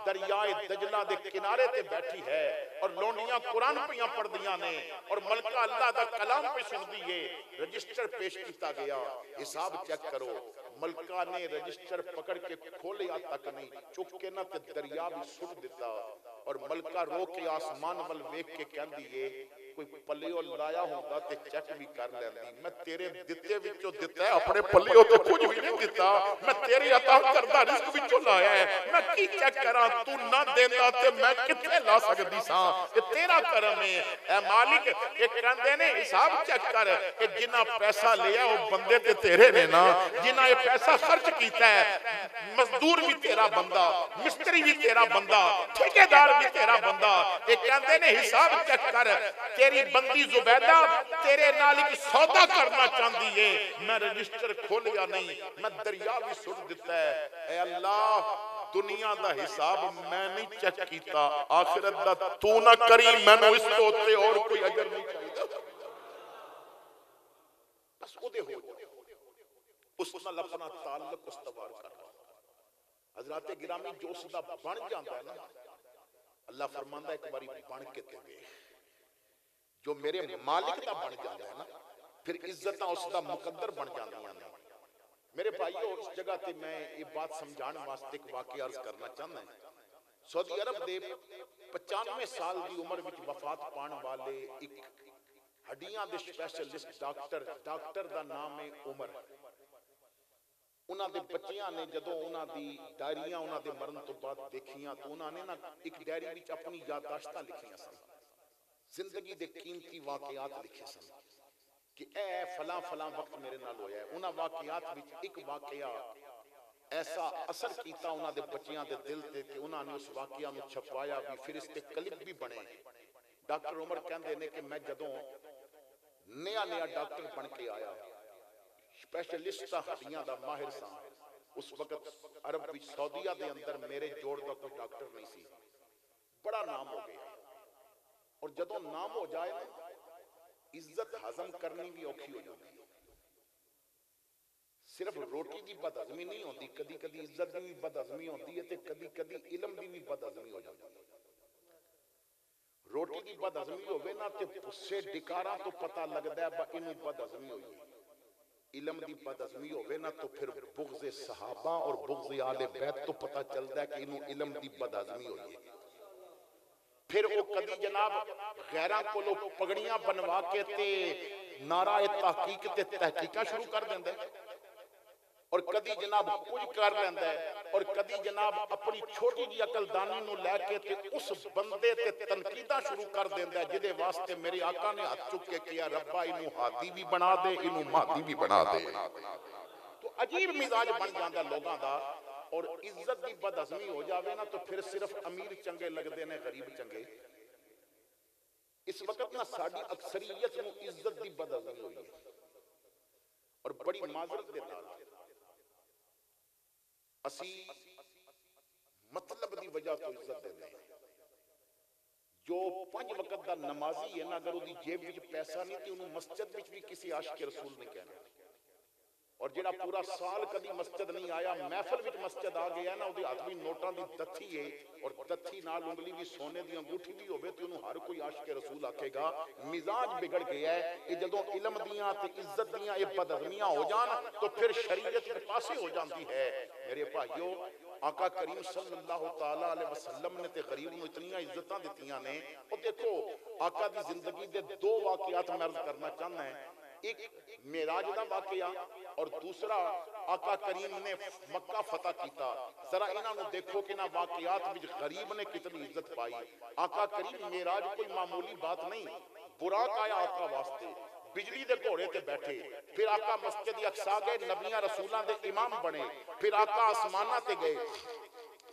दरियाए दजला दे किनारे ते बैठी है और लोंडियां कुरान पियां पढ़दियां ने और मलका अल्लाह दा कलाम पे सुनदी है। रजिस्टर पेश किया गया, हिसाब चेक करो। मलका ने रजिस्टर पकड़ के खोलिया तक नहीं, चुक के ना ते दरिया भी सुट दिता। और मलका रो के आसमान वल वेख के कहंदी है कोई पल्लियों लाया होंदा ते चेक भी कर लैंदी। मैं तेरे दिते विचों दिता है, अपने पल्लियों तो कुछ भी नहीं दिता। मैं तेरे अता करदा रिस्क विचों लाया है, मैं की चेक करा? तू ना देंदा ते मैं किथे ला सकदी सां? ये तेरा करम है ए मालिक। ये कहंदे ने हिसाब चेक कर कि जिन्ना पैसा लिया वो बंदे ते तेरे ने ना, जिन्ना ये पैसा खर्च कीता है, मजदूर भी तेरा बंदा, मिस्त्री भी तेरा बंदा, ठेकेदार भी तेरा बंदा। ये कहंदे ने हिसाब चेक कर, तेरी बंदी जुबैदा तेरे नाल एक सौदा करना चाहती है, मैं रजिस्टर खोलिया नहीं, मैं दरिया भी सुट दिता है। ए अल्लाह, दुनिया दा हिसाब मैं नहीं चेक कीता, आखिरत दा तू ना करी, मैनू इस तो उत्ते और कोई अजर नहीं चाहिए। बस ओदे हो उस नाल अपना ताल्लुक उस्तवार कर। हजराते गिरामी, जो उसदा बन जाता है ना, अल्लाह फरमांदा एक बारी बन के ते देख। जो मेरे मालिक दा बन जाता है ना, फिर इज्जत उसदा मुकद्दर बन जांदियां ने। मेरे भाईओ, इस जगह ते मैं ये बात समझाने वास्ते एक वाकया अर्ज करना चाहता हूं। सऊदी अरब दे 95 साल की उम्र विच वफात पाने वाले एक हड्डियां दे स्पैशलिस्ट डॉक्टर दा नाम है उमर। उन्हां दे बच्चियां ने जदों उन्हां दी डायरियां उन्हां दे मरण तो बाद देखियां, तो उन्होंने ना एक डायरी विच अपनी याददाश्तां लिखियां सन, जिंदगी दे कीमती वाकयात लिखे सन कि ए फलां फलां वक्त मेरे नाल होया है। उन्हां वाकयात विच एक वाकया ऐसा असर कीता उन्हां दे बच्चियां दे दिल ते कि उन्होंने उस वाकया नूं छपवाया भी, फिर इसते क्लिप भी बने। डॉक्टर उमर कहंदे ने कि मैं जदों नया नया डॉक्टर बन के आया, स्पैशलिस्ट हड्डियां दा माहिर सा, उस वक्त अरब विच सऊदीया दे अंदर मेरे जोड़ दा कोई डॉक्टर नहीं सी। बड़ा नाम हो गया, और जदों नाम हो जाए ना, इज्जत हजम करनी भी औखी हो जाती है। सिर्फ रोटी की बदहजमी नहीं होती, कदी कदी इज्जत की भी बदहजमी होती है, तो कदी कदी इल्म की भी बदहजमी हो जाती है। रोटी की बदहजमी होवे ना, तो गुस्से डिकारा तो पता लगता है बा इनू बदहजमी हुई है। इल्म की बदहजमी होवे ना, तो फिर बुग़्ज़ सहाबा और बुग़्ज़ आले बैत तो पता चलता है कि इनू इल्म की बदहजमी हुई है। फिर वो कदी जनाब गैरां कोलों पगड़ियां बनवा के ते नारा तहकीक ते तहकीकां शुरू कर देंदा है, और कदी जनाब कुछ कर लेंदा है, और कदी जनाब अपनी छोटी जी अकलदानी नूं लैके ते उस बंदे ते तनकीदां शुरू कर देंदा है, जिहदे वास्ते मेरे आका ने हाथ चुक के किया, रब्बा इनू हादी भी बना दे, इनू महदी भी बना दे। तो अजीब मिजाज बन जाता लोगों का, और इज्जत की बदहजमी हो जाए ना, तो फिर सिर्फ अमीर चंगे लगते हैं, गरीब चंगे। इस वक्त ना साडी अक्सरियत नूं इज्जत की बदहजमी हुई है, और बड़ी माजरत के नाल असी मतलब की वजह तो इज्जत देते हैं। जो 5 वक्त का नमाजी है ना, अगर उसकी जेब में पैसा नहीं तो उन्होंने मस्जिद में भी किसी आशिक रसूल नहीं कहना। और जिहड़ा पूरा साल कभी मस्जिद नहीं आया, महफिल विच मस्जिद आ गया ना, उसके हाथ में नोटां दी दत्थी है, और दत्थी नाल उंगली भी सोने दी अंगूठी भी होवे, तो उन्होंने हर कोई आशिक रसूल आखेगा। मिजाज बिगड़ गया है। ये जदों इल्म दियां ते इज्जत दियां ये बदहजमियां हो जान, तो फिर शरीयत के पासे हो जाती है। मेरे भाइयों, आका करीम सल्लल्लाहु तआला अलैहि वसल्लम ने ते गरीब नूं इतनियां इज्जतां दित्तियां ने। और देखो, आका दी जिंदगी दे 2 वाकयात मैं अर्ज करना चाहना है। एक मेराज दा वाकया, और दूसरा आका करीम ने मक्का फतह किया। जरा इन्हां नूं देखो कि ना वाकयात विच गरीब ने कितनी इज्जत पाई। आका करीम मेराज कोई मामूली बात नहीं, बुराक आया आका वास्ते, बिजली दे घोड़े ते बैठे। फिर आका मस्जिद अक्सा गए, नबियां रसूलां दे इमाम बने। फिर आका आसमानां ते गए,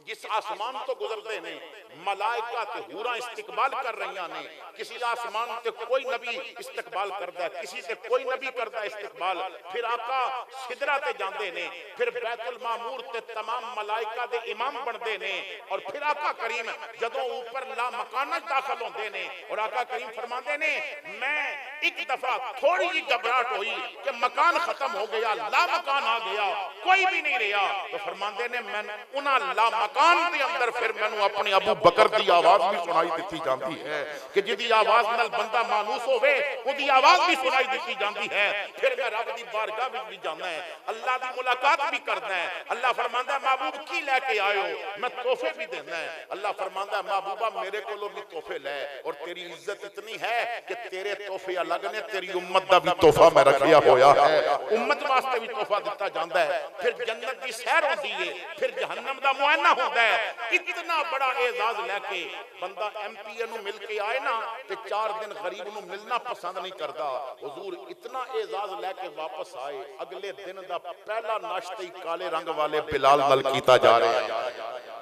जिस आसमान तो गुजरते ने मलाइका ते हूरां इस्तिकबाल कर रही ने। किसी आसमान ते कोई नबी इस्तिकबाल करता है, किसी से कोई नबी करता है इस्तिकबाल। फिर आका सिदरा ते जांदे ने, फिर बैतुल मामूर ते तमाम मलाइका दे इमाम बनते ने। और फिर आका करीम जदों ऊपर ला मकाना दाखिल होंदे ने, और आका करीम फरमाते ने, मैं एक दफा थोड़ी जी घबराहट हुई कि मकान खत्म हो गया, ला मकान आ गया, कोई भी नहीं रहा। तो फरमाते ने, मैं उन्हां ला मकान के अंदर फिर मैनू अपने अबू बकर की आवाज भी सुनाई दी जाती है कि जिहदी आवाज नाल बंदा मानूस होवे उहदी आवाज भी सुनाई दी जाती है। फिर मैं रब दी बारगाह विच भी जाना है, अल्लाह दी मुलाकात भी करना है। अल्लाह फरमांदा है महबूब की लेके आयो, मैं तोहफे भी देना है। अल्लाह फरमांदा है महबूबा मेरे कोलों भी तोहफे ले, और तेरी इज्जत इतनी है कि तेरे तोहफे अलग ने, तेरी उम्मत दा भी तोहफा मैं रखिया होया है, उम्मत वास्ते भी तोहफा दिता जाता है। फिर जन्नत की सैर होती है, फिर जहन्नम का मुआयना होता है। इतना बड़ा एजाज लेके बंदा एमपीए नूं मिल के आए ना ते 4 दिन गरीब नूं मिलना पसंद नहीं करता। हुजूर इतना एजाज लेके वापस आए, अगले दिन दा पहला नाश्ता ही काले रंग वाले बिलाल नाल कीता जा रहा है।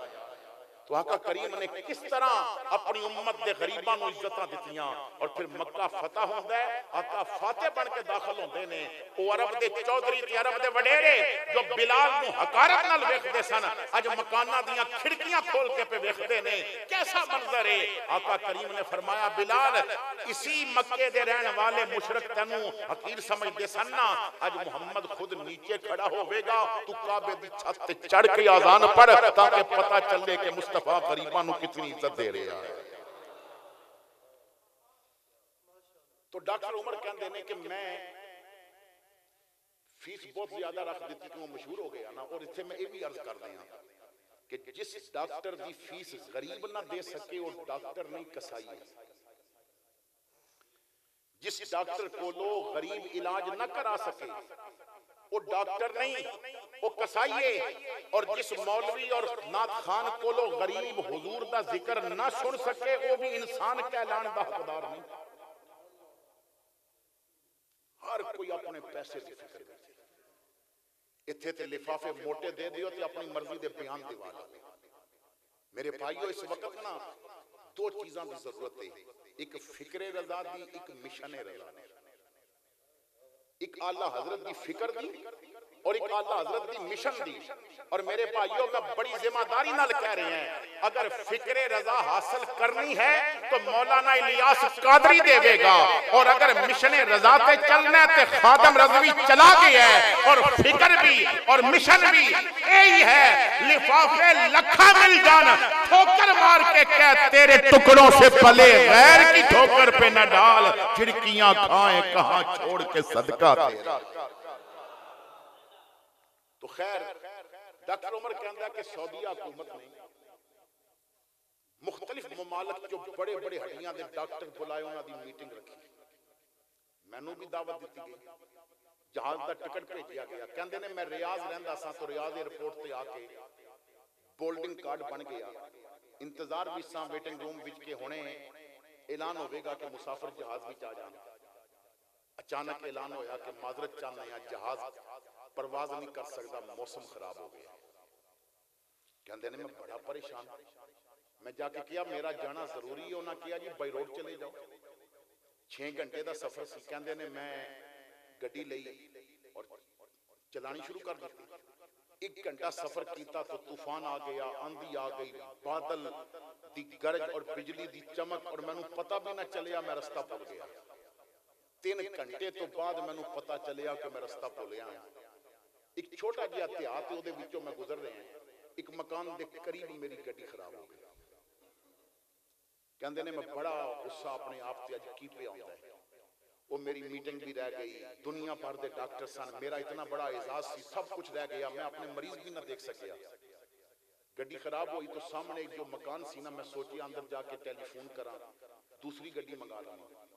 तो आका करीम ने किस तरह अपनी उम्मत के गरीबां नूं इज्जतां दित्तियां। और फिर मक्का फतह होंदा है, आका फाते बन के दाखिल होंदे ने। ओ अरब दे चौधरी ते अरब दे वडेरे जो बिलाल नूं हकारत नाल वेखदे सन, अज मकानां दियां खिड़कियां खोल के पे वेखदे ने। कैसा मंजर है। आका करीम ने फरमाया बिलाल इसी मक्के दे रहने वाले मुशरक तैनू हकीर समझदे सन ना, अज मुहम्मद खुद नीचे खड़ा होवेगा, तू काबे दी छत ते चढ़ के अजान पढ़ ताकि पता चले कि मुस्तफा गरीबां नूं कितनी इज्जत दे रहा है। तो डॉक्टर उमर कहते हैं कि मैं फीस बहुत ज्यादा रख दी क्यों मशहूर हो गया ना। और इत्थे मैं ये भी अर्ज कर दिया कि जिस डॉक्टर की फीस गरीब ना दे सके वो डॉक्टर नहीं कसाई है। जिस डॉक्टर को लोग गरीब इलाज ना करा सके वो डॉक्टर नहीं, वो कसाई है। और जिस मौलवी और नात खान को लोग गरीब हुजूर का जिक्र ना सुन सके वो भी इंसान कहलाने का हकदार नहीं। हर कोई अपने पैसे की फिक्र करते, इत्थे ते लिफाफे मोटे दे दियो ते अपनी मर्जी दे बयान दिवा लो। मेरे भाइयों इस वक्त ना 2 चीज़ों की जरूरत है, एक फिक्रे रजा दी, एक मिशन रजा दी। एक आला हजरत की फिक्र दी और एक आला हजरत की मिशन दी। और मेरे भाइयों मैं बड़ी जिम्मेदारी नाल कह रहे हैं, अगर फिक्रे रजा हासिल करनी है तो मौलाना इलियास कादरी देवेगा, और अगर मिशन रजा पे चलना है तो खादम रजवी चला गया है। और फिक्र भी और मिशन भी यही है, लिफाफे लखा मिल जान ठोकर मार के कह तेरे टुकड़ों से पले गैर की ठोकर पे न डाल, खिड़कियां खाए कहां छोड़ के सदका तेरा। तो खैर डॉक्टर उमर कहता है कि सऊदी हुकूमत ने मुख्तलिफ ममालिक जो बड़े बड़े हड्डियां दे डॉक्टर बुलाए, उन्होंने मीटिंग रखी। मैनू भी दावत दी गई, जहाज का टिकट भेजा गया। कहते ने मैं रियाज रहिंदा सा तो रियाज एयरपोर्ट से आके बोल्डिंग कार्ड बन गया। इंतजार भी सा वेटिंग रूम विच के होने ऐलान होगा कि मुसाफिर जहाज विच आ जाना। अचानक ऐलान होया कि माजरत चाहते हैं जहाज परवाज नहीं कर सकता, मौसम खराब हो गया। कहते ने मैं बड़ा परेशान, मैं जाके किया मेरा जाना जरूरी है। उन्होंने किया जी बाई रोड चले जाओ, 6 घंटे का सफर सी। कहते ने मैं गड्डी लई और चलानी शुरू कर दी। 1 घंटा सफर किया तो तूफान आ गया, आंधी आ गई, बादल दी गरज और बिजली दी चमक, और मैनू पता भी ना चलिया मैं रास्ता भुल गया। 3 घंटे तो बाद मैनू पता चलिया कि मैं रास्ता भुलिया। एक छोटा जिहा इतिहास है, उहदे विचों मैं गुजर रहा हूं। एक मकान के करीब मेरी गड्डी खराब हो गई। कहते ने मैं बड़ा गुस्सा अपने आप से अज की पे आउंदा है। वो मेरी मीटिंग भी रह गई, दुनिया भर के डॉक्टर सन, मेरा इतना बड़ा एजाज सी, सब कुछ रह गया, मैं अपने मरीज भी ना देख सकिया। गड्डी खराब हुई तो सामने जो मकान सी ना, मैं सोचिया अंदर जाके टेलीफोन करा, दूसरी गड्डी मंगा लूंगा।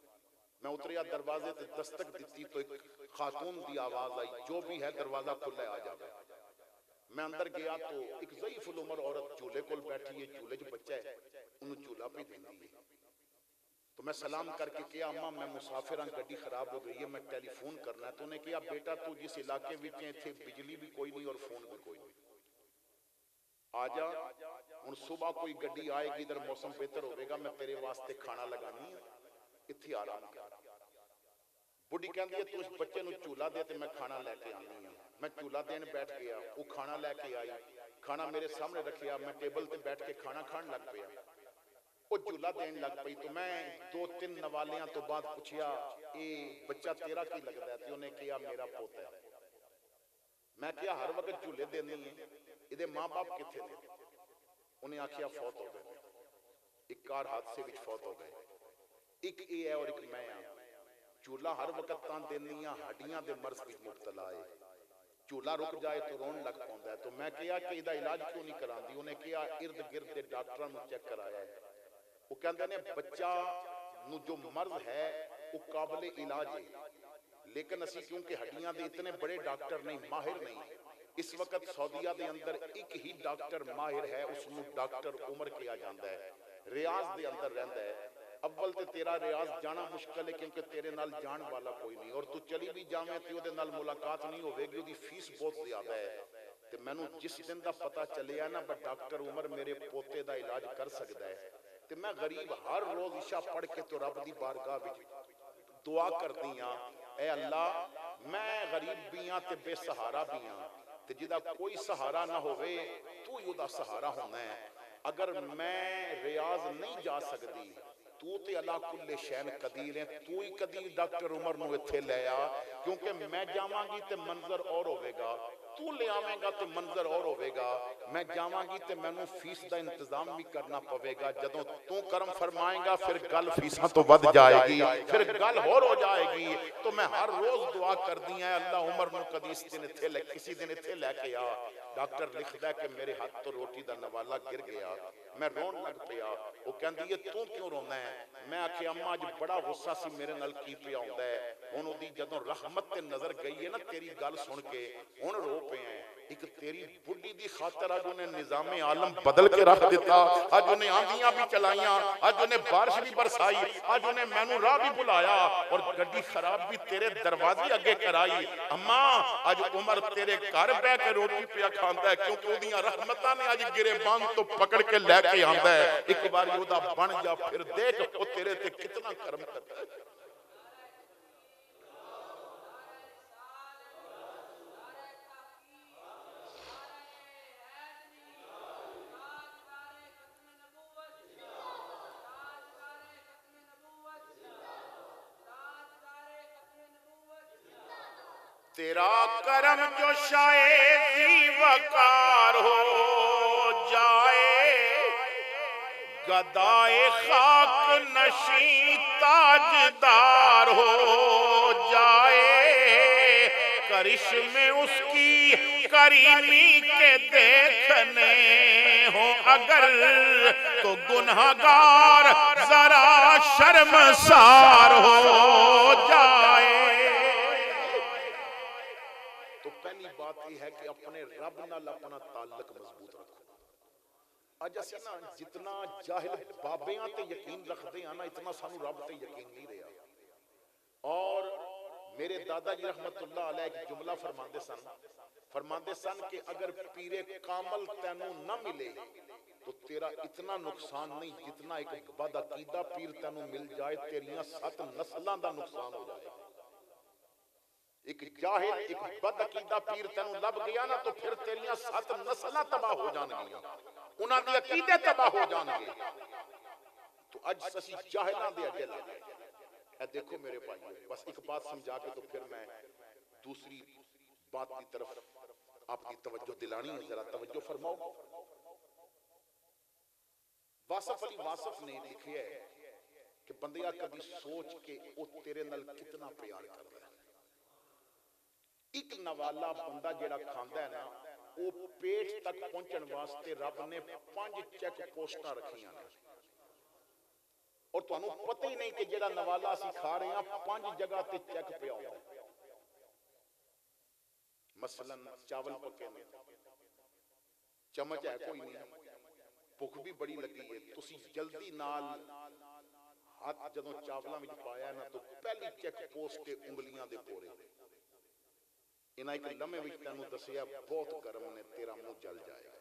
मैं उतरिया, दरवाजे से दस्तक दी तो एक खातून की आवाज आई, जो भी है दरवाजा खुला आ जाए। मैं अंदर गया तो एक ज़ईफ़ुल उमर औरत झूले को बैठी है, झूले च बच्चा है, उन्हें झूला पे देती है। तो मैं सलाम करके कहा अम्मा मैं मुसाफिर हाँ, गड्डी खराब हो गई है, मैं टेलीफोन करना है। तो उन्हें कहा बेटा तू जिस इलाके में इत्थे बिजली भी कोई नहीं और फोन भी कोई नहीं, आ जा हुण सुबह कोई गड्डी आएगी, इधर मौसम बेहतर होगा, मैं तेरे वास्ते खाना लगानी है, इत्थे आराम कर। बुढ़ी कहती है तू इस बच्चे नूं झूला दे ते मैं खाना लैके आनी है। मैं झूला देन बैठ गया, वो खाना लैके आई, खाना मेरे सामने रखिया, मैं टेबल ते बैठ के खाना खान लग पिया। वो झूला देन लग पई तो मैं 2-3 नवालियां तो बाद पूछिया ये बच्चा तेरा की लगता है? तो उन्हें कहा मेरा पोता है। मैं क्या हर वक्त झूले देनी है, इहदे मां बाप किथे ने? उन्हें आखिया फौत हो गए, एक कार हादसे विच फौत हो गए, एक ये है और एक मैं हाँ। झूला हर वक्त तां देनियां हड्डियां दे मर्ज विच मुब्तला है, झूला रुक जाए तो रोन लग पाउंदा है। तो मैं कहा कि इहदा इलाज क्यों नहीं करांदी? उन्हें कहा इर्द गिर्द दे डॉक्टरां नूं चेक कराया है, वो कहंदे ने बच्चा नूं जो मर्ज है वो काबिले इलाज है, लेकिन असी क्योंकि हड्डियां दे इतने बड़े डॉक्टर नहीं, माहिर नहीं, इस वक्त सऊदीया दे अंदर एक ही डॉक्टर माहिर है, उसनूं डॉक्टर उमर किया जाता है, रियाज दे अंदर रहंदा है। अव्वल ते तेरा रियाज जाना मुश्किल है क्योंकि तेरे नाल जान वाला कोई नहीं, और तू चली भी जावे तो उहदे नाल मुलाकात नहीं होवेगी, उहदी फीस बहुत ज्यादा है। ते मैनू जिस दिन दा पता चलिया ना ब डॉक्टर उमर मेरे पोते दा इलाज कर सकदा है, ते मैं गरीब हर रोज इशा पढ़ के तो रब दी बारगाह विच दुआ करदी हां, ऐ अल्लाह मैं गरीब भी हां ते बेसहारा भी हां, ते जिहदा कोई सहारा ना होवे तू ही उहदा सहारा होना है। अगर मैं रियाज नहीं जा सकदी, तू ते अला कुल्ले शैन कदीर है, तू ही कदीर डॉक्टर उमर नूं इत्थे ले आ, क्योंकि मैं जावांगी ते मंजर और होवेगा, तू ले आवेगा तो मंजर और होवेगा, मैं जावांगी ते मैनू फीस का इंतजाम भी करना पवेगा। जदों तू करम फरमाएगा फिर गल फीसां तो वध जाएगी, फिर गल होर हो जाएगी। तो मैं हर रोज दुआ कर दी है, अल्लाह उमर नूं कदी इस दिन इत्थे किसी दिन इत्थे लैके आ। डॉक्टर लिखदा है कि मेरे हाथ तो रोटी का नवाला गिर गया, मैं रोन लग पिया। वो कहंदी है तू क्यों रोंदा है? मैं आखिया अम्मा अज बड़ा गुस्सा सी, मेरे नाल की पिया हुंदा है। हुण ओदी जदों रहमत ते नजर गई है ना तेरी गल सुन के, हुण रो पे हैं। एक तेरी बुढ़ी दी खातर अज उन्हें निजामे आलम बदल के रख दिता, अज उन्हें आंधियां भी चलाइया, अज उन्हें बारिश भी बरसाई, अज उन्हें मैनू राह भी बुलाया और गड्डी खराब भी तेरे दरवाजे अगे कराई। अम्मा अज उमर तेरे घर बह के रोटी पिया खांदा है, क्योंकि ओदियां रहमतां ने अज गिरेबान तो पकड़ के लैके आंदा है। एक बार ओदा बन जा फिर देख वो तेरे ते कितना करम करता है। तेरा करम जो शायद वकार हो जाए, गदाए खाक नशी ताजदार हो जाए, करिश्मे उसकी करीमी के देखने हो अगर तो गुनहगार जरा शर्मसार हो जाए। तो पहली बात यह है कि अपने रब नाल अपना ताल्लुक मजबूत रखो। अज असीं ना जितना जाहिल बाबियां ते यकीन रखते हैं ना, इतना सानू रब ते यकीन नहीं रहा। और मेरे दादा जी रहमतुल्लाह अलैह एक जुमला फरमाते सन कि अगर पीरे कामल तैनू ना मिले तो तेरा इतना नुकसान नहीं जितना एक बदअकीदा पीर तैनू मिल जाए तेरियां 7 नस्लां दा नुकसान हो जाए। एक जाहिल एक बदअकीदा पीर तेनू लब गया ना तो फिर तेरियां 7 नस्लां तबाह हो जाणगियां, उन्हां दे अकीदे तबाह हो जाणगे। तो अज असीं जाहिलां दे अगे लग गए। ए देखो मेरे भाइयों, बस एक बात समझा के तो फिर मैं दूसरी बात की तरफ आपकी तवज्जो दिलानी है, जरा तवज्जो फरमाओ। वासफ अली वासफ ने लिखा है कि बंदिया कभी सोच के वो तेरे नाल कितना प्यार करता है। एक नवाला बंदा जेड़ा खांदा है ना, वो पेट तक पहुंचने वास्ते रब ने 5 चेक पोस्टां रखियां ने, और तुहानू पता ही नहीं कि जेड़ा नवाला असीं खा रहे हैं 5 जगह ते चेक पिया होंदा है। मसलन चावल पके ने, चमच है कोई नहीं, भुख भी बड़ी लगी है, तुसीं जल्दी नाल हाथ जदों चावलों में पाया ना तो पहली चेक पोस्ट के उंगलियां दे पोरे। इन्हां एक लम्हे विच तैनू दसिया बहुत गर्म ने, तेरा मुंह जल जाएगा।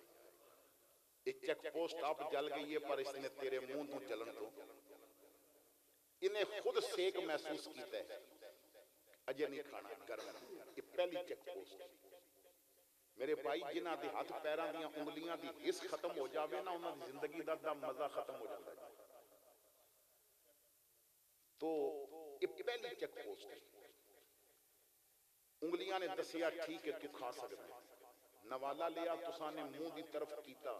एक चेक पोस्ट आप जल गई है, पर इसने तेरे मुंह नूं जलन तो इन्हें खुद सेक महसूस किया है, अजे नहीं खाना गर्म। ये पहली चेक पोस्ट। मेरे भाई जिन्हां दे हाथ पैरां दी उंगलियां दी हिस खत्म हो जावे ना, उन्हां दी जिंदगी दा मजा खत्म हो जाता है। तो ये पहली चेक पोस्ट है। उंगलियां ने दसिया ठीक है तू खा सकता है। नवाला लिया, तुसा ने मुंह की तरफ कीता,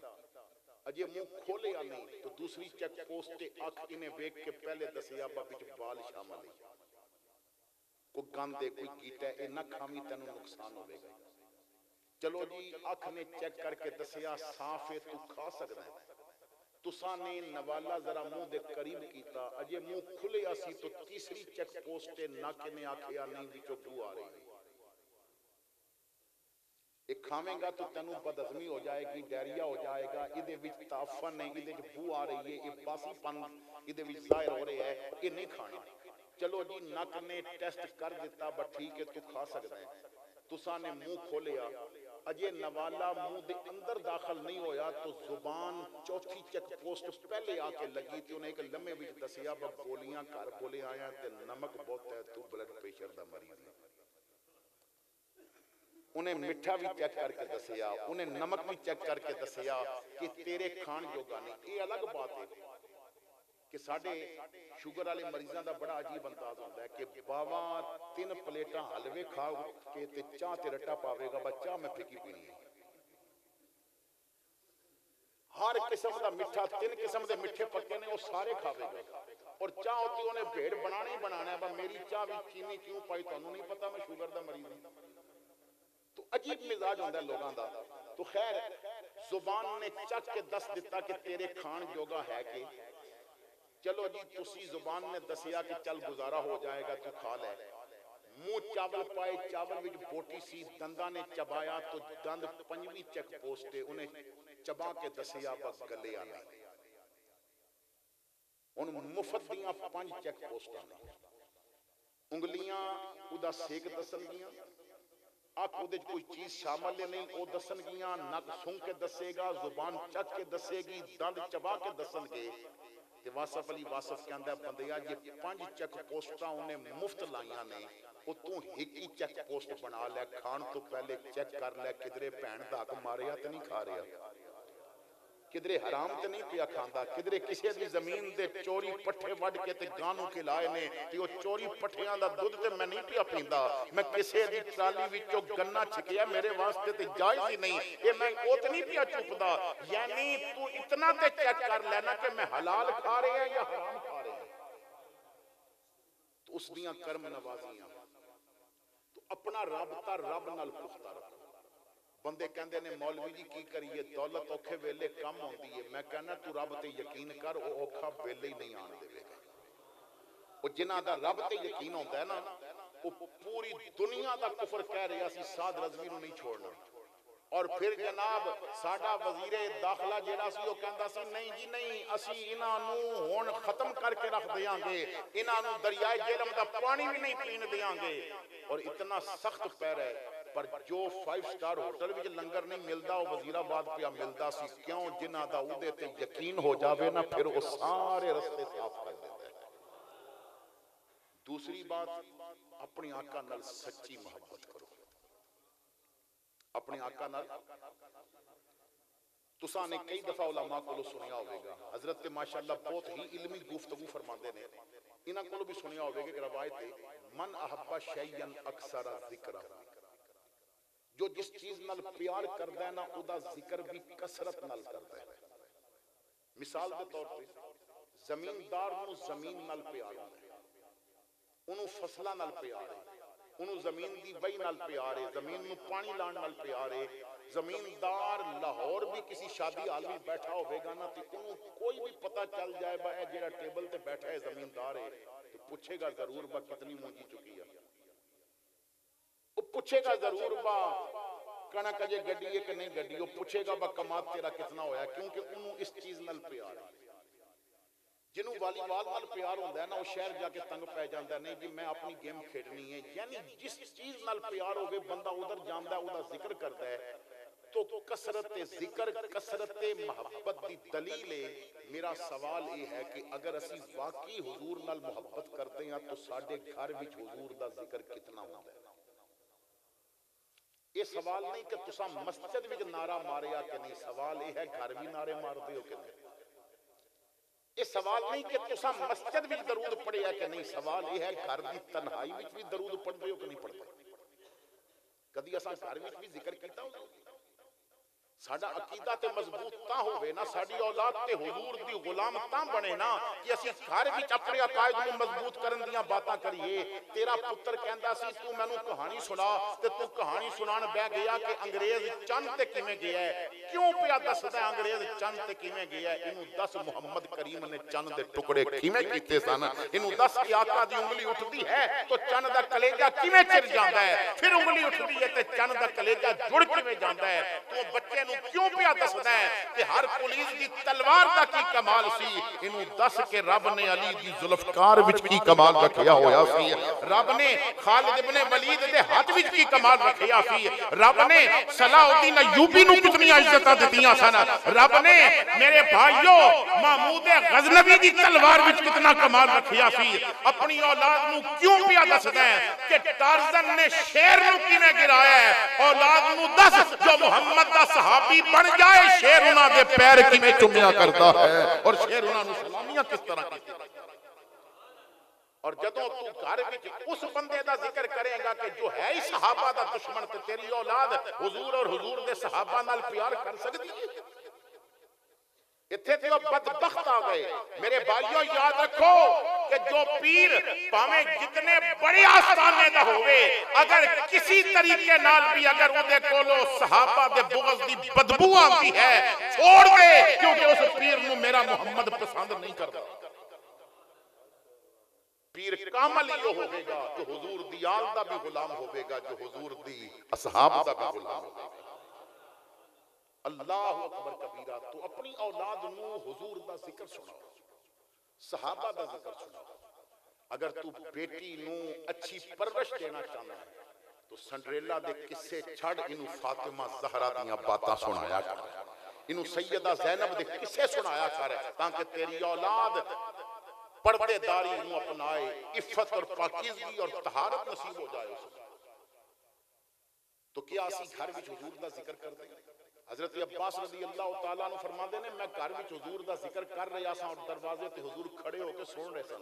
अजे मुंह खोलिया नहीं तो दूसरी चेक पोस्ट ते अख इन्हें वेख के पहले दसिया बाबी च बाल शामिल है, कोई गंद है कोई गीटा है, ना खामी तेन नुकसान होगा। चलो जी अख ने चेक करके दसिया साफ है तू खा सकता है, तुसा ने नवाला जरा मुंह दे करीब कीता, अजे मुंह खुलिया सी तो तीसरी चेक पोस्ट ते नक ने आखिया नहीं विचों बू आ रही, एक खावेगा तो तेनू बदहजमी हो जाएगी, डायरिया हो जाएगा, इहदे विच ताफन है, इहदे विच बू आ रही है, ये बासीपन इहदे विच जाहिर हो रहा है, ये नहीं खाना। चलो जी नक ने टेस्ट कर दिता बस ठीक है तू खा सकता है, तुसा ने मुंह खोलिया, अजे नवाला मुंह दे अंदर दाखिल नहीं होया तो जुबान चौथी चेक पोस्ट पहले आके लगी तो उन्हें एक लम्हे विच दसिया बा गोलियां घर बोले आया ते नमक बहुत है, तू ब्लड प्रेशर दा मरीज है। उन्हें मिठा भी चेक करके दसिया, उन्हें नमक भी चेक करके दसिया कि तेरे खान जोगा नहीं। ये अलग बात है कि साडे शुगर वाले मरीजों का बड़ा अजीब अंदाज होता है कि बाबा 3 प्लेटा हलवे खा के ते चाह ते रट्टा पावेगा, बस चाह मैं फिकी पीनी है। हर किस्म का मिठा 3 किस्म के मिठे पक्के ने वो सारे खावेगा, और चाह होती उन्हें भेड़ बनाना ही बनाना है, मेरी चाह भी चीनी क्यों पाई तुहानू नहीं पता, मैं शुगर का मरीज हूं। तो अजीब मिजाज होता है लोगों का। तो खैर जुबान ने चक के दस दिता कि तेरे खान जोगा है कि, चलो जी तुसी जुबान ने दसिया कि चल गुजारा हो जाएगा तू खा ले, मुंह चावल पाए, चावल विच बोटी सी, दंदा ने चबाया तो दंद 5वीं चेक पोस्ट उन्हें चबा के दसिया बस गले आना। हुण मुफ्त दियां 5 चेक पोस्टां, उंगलियां उदा सेक दसणगियां, अख उहदे कोई चीज शामिल नहीं वो दसणगियां, नक सूंघ के दसेगा, जुबान चक के दसेगी, दंद चबा के दसणगे। ते वासफ अली वासफ कहंदा बंदिया जे 5 चेक पोस्टां उन्हें मुफ्त लाइयां ने, वो तू एक ही चेक पोस्ट बना लै, खान तो पहले चेक कर लै किधरे भैन दा हक मारिया ते नहीं खा रहा, किधरे हराम ते नहीं पिया खांदा, किधरे किसी दी जमीन दे चोरी पट्ठे वड के ते गानू खिलाए ने ते वो चोरी पट्ठियां दा दुध ते मैं नहीं पिया पींदा, मैं किसी दी ट्राली विचों गन्ना छिकिया मेरे वास्ते ते जायज ही नहीं, ये मैं ओ ते नहीं पिया चुपदा। यानी तू इतना ते चेक कर लेना कि मैं हलाल खा रहे हैं या हराम खा रहे हैं। तो उस दियां कर्म नवाजियां, तो अपना राबता रब नाल पुख्ता रखो। बंदे कहते ने मौलवी जी की करिए, दौलत औखे वेले कम आती है, मैं कहना तू रब ते यकीन कर, वो औखा वेले ही नहीं आने देगा। वो जिन्हां दा रब ते यकीन होता है ना, वो पूरी दुनिया का कुफर कह रहा सी साद रज़वी नूं नहीं छोड़ना, और फिर जनाब साडा वजीरे दाखिला जिहड़ा सी वो कहंदा सी नहीं जी नहीं, असी इन्हां नूं हुण खत्म करके रख देंगे, इन्हां नूं दरियाए जेहलम दा पानी भी नहीं पीण देंगे। और इतना सख्त पैर है, पर जो 5 स्टार होटल विच लंगर नहीं मिलता वो वजीराबाद पिया मिलता सी, क्यों? जिन्हां दा उहदे ते यकीन हो जावे ना, फिर वो सारे रस्ते साफ कर देता है। दूसरी बात, अपने आका नाल सच्ची मोहब्बत करो। अपने आका नाल तुसां ने कई दफा उलमा कोलों सुनिया होगा, हजरत माशाअल्लाह बहुत ही इल्मी गुफ्तगू फरमाते ने, इन्हां कोलों भी सुनिया होगा कि रवायत है मन अहब्बा शैयन अक्सर जिक्रा, जो जिस चीज नाल प्यार करता है ना उदा जिक्र भी कसरत नाल करता है। मिसाल के तौर पर जमींदार नूं जमीन नाल प्यार है, उन्होंने फसलों नाल प्यार है, उन्होंने जमीन की वही नाल प्यार है, जमीन में पानी लाने नाल प्यार है। जमींदार लाहौर भी किसी शादी हाल में बैठा होगा ना, तो उन्होंने कोई भी पता चल जाए बा जो टेबल ते बैठा है जमींदार है, तो पूछेगा जरूर बा कितनी मूंजी चुकी है, वो पूछेगा जरूर बा कणक अजे गड्डी है कि नहीं गड्डी, वो पूछेगा बा कमात तेरा कितना होया, क्योंकि उन्होंने इस चीज नाल प्यार है। जिन्होंने वालीबाल नाल प्यार होता है ना, वो शहर जाके तंग पै जाता, नहीं जी मैं अपनी गेम खेडनी है। यानी जिस चीज नाल प्यार होवे बंदा उधर जाता, उहदा जिक्र करता है। तो कसरत जिक्र कसरत मोहब्बत की दलील है। मेरा सवाल यह है कि अगर असी वाकई हुजूर नाल मोहब्बत करते हैं तो साडे घर विच हुजूर दा जिक्र कितना होता है? ये सवाल नहीं कि तुसा मस्जिद विच नारा मारिया कि नहीं, सवाल यह है घर भी नारे मारते हो कि नहीं। ये सवाल नहीं कि तुसा मस्जिद विच दरूद पढ़िया कि नहीं, सवाल यह है घर की तन्हाई विच भी दरूद पढ़ते हो कि नहीं पढ़ते। कदी असां घर विच भी जिक्र कीता? साडा अकीदा ते मजबूत तां होवे ना, साडी औलाद ते हुजूर दी गुलाम तां बने ना कि असीं घर विच अपने अकायद नूं मजबूत करन दियां बातां करिए। तेरा पुत्र कहंदा सी तू मैनूं कहानी सुना, ते तू कहानी सुनाण बह गया कि अंग्रेज चंद ते किवें गया है। क्यों पिया दसदा अंग्रेज चंद ते किवें गया है? इनूं दस मुहम्मद करीम ने चंद दे टुकड़े किवें कीते सन। इनूं दस कि आका दी उंगली उठदी है तो चंद दा कलेजा किवें चिर जांदा है, फिर उंगली उठदी है ते चंद दा कलेजा जुड़ किवें जांदा है। तू बच्चे क्यों पिया दसदा है कि हर पुलिस दी तलवार दा की कमाल सी? इनू दस के रब ने अली दी जुल्फकार विच की कमाल रखिया होया सी, रब ने खालिद इब्ने वलीद दे हाथ विच की कमाल रखिया सी, रब ने सलाउद्दीन अय्यूबी नू कितनी इज्जतां दित्तियां सन, रब ने मेरे भाइयों महमूद गजनवी दी तलवार विच कितना कमाल रखिया सी। अपनी औलाद नू क्यों पिया दसदा है कि टार्जन ने शेर नू किवें गिराया है? औलाद नू दस जो मुहम्मद दा सहाबी बन जाए, शेर उन्हां दे पैर किवें चुम्या करदा है और शेर उन्हां नू सलामियां किस तरह करदा है। और जदों तू घर विच उस बंदे दा जिक्र करेगा कि जो है ही सहाबा दा दुश्मन, ते तेरी औलाद हुजूर और हुजूर दे सहाबा नाल प्यार कर सकदी है? इत्थे ते बदबख्त आ गए। मेरे भाइयों याद रखो कि जो पीर भावें जितने बड़े आस्थाने दा होवे, अगर किसी तरीके नाल भी अगर उहदे कोलों सहाबा दे बुग़्ज़ दी बदबू आती है, छोड़ दे, क्योंकि उस पीर नूं मेरा मुहम्मद पसंद नहीं करता। पीर कामल ही होवेगा जो हुजूर दी आल दा भी गुलाम होवेगा, जो हुजूर दी असहाब दा भी गुलाम होवेगा। अल्लाह अकबर कबीरा। तो अपनी औलाद नू हुजूर दा जिक्र सुनाओ, सहाबा दा जिक्र सुनाओ। अगर तू बेटी नू अच्छी परवरिश देना चाहता है तो संड्रेला दे किस्से छड़, इनू फातिमा ज़हरा दियां बातां सुनाया कर, इनू सैयदा ज़ैनब दे किस्से सुनाया कर, ताकि तेरी औलाद पर्देदारी नू अपनाए, इफ्फत और पाकीज़गी और तहारत नसीब हो जाए उसको। तो क्या असी घर विच हुजूर दा जिक्र करदे? हजरत अब्बास रज़ी अल्लाह तआला अन्हु फरमाते ने, मैं घर विच हुजूर दा जिक्र कर रहा सा और दरवाजे ते हुजूर खड़े होकर सुन रहे सन,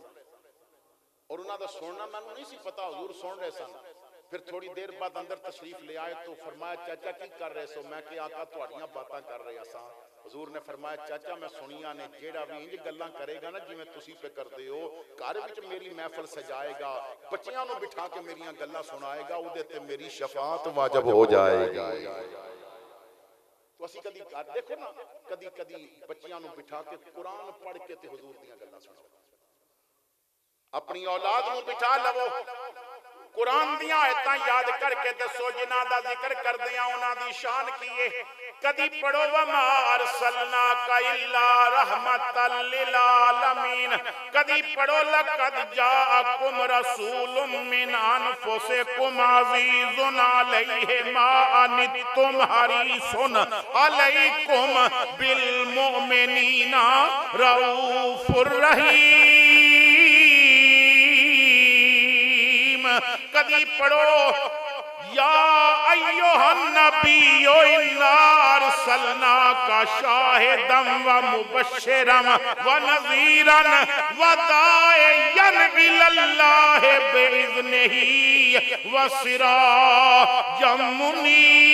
और उन्हां दा सुनना मैनूं नहीं सी पता, हुजूर सुन रहे सन। फिर थोड़ी देर बाद अंदर तशरीफ ले आए तो फरमाया, चाचा की कर रहे सो? मैं कि आका तुहाड़ियां बातां कर रहा सा। हुजूर ने फरमाया, चाचा मैं सुनिया ने, जेड़ा भी इंज गल्लां करेगा ना जिवें तुसीं पे करदे हो, घर विच मेरी महफिल सजाएगा, बच्चियां नूं बिठा के मेरियां गल्लां सुनाएगा, उहदे ते मेरी शफाअत वाजिब हो जाएगी। तो असी कदी देखो ना, कदी कदी बच्चियां नूं बिठा के कुरान पढ़ के ते हुजूर दियां गल्लां सुनाओ। अपनी औलाद नूं बिठा लवो, कुरान दियां आयतां याद करके दसो, जिन्हां दा जिक्र करदियां उन्हां दी शान की है। कदी पढ़ो वमा अरसलनाका इल्ला रहमतल लिल आलमीन, कदी पढ़ो लक़द जाअकुम रसूलुम मिन अनफुसिकुम अज़ीज़ुन अलैहि मा अनित्तुम हरीसुन अलैकुम बिल मुमिनीना रऊफुर रहीम। कदी पढ़ो या अय्युहन नबिय्यु इन्ना अरसलनाका शाहिदन व मुबश्शिरन व नज़ीरन व दाइयन इलल्लाहि बिइज़्निही व सिराजम मुनीरा।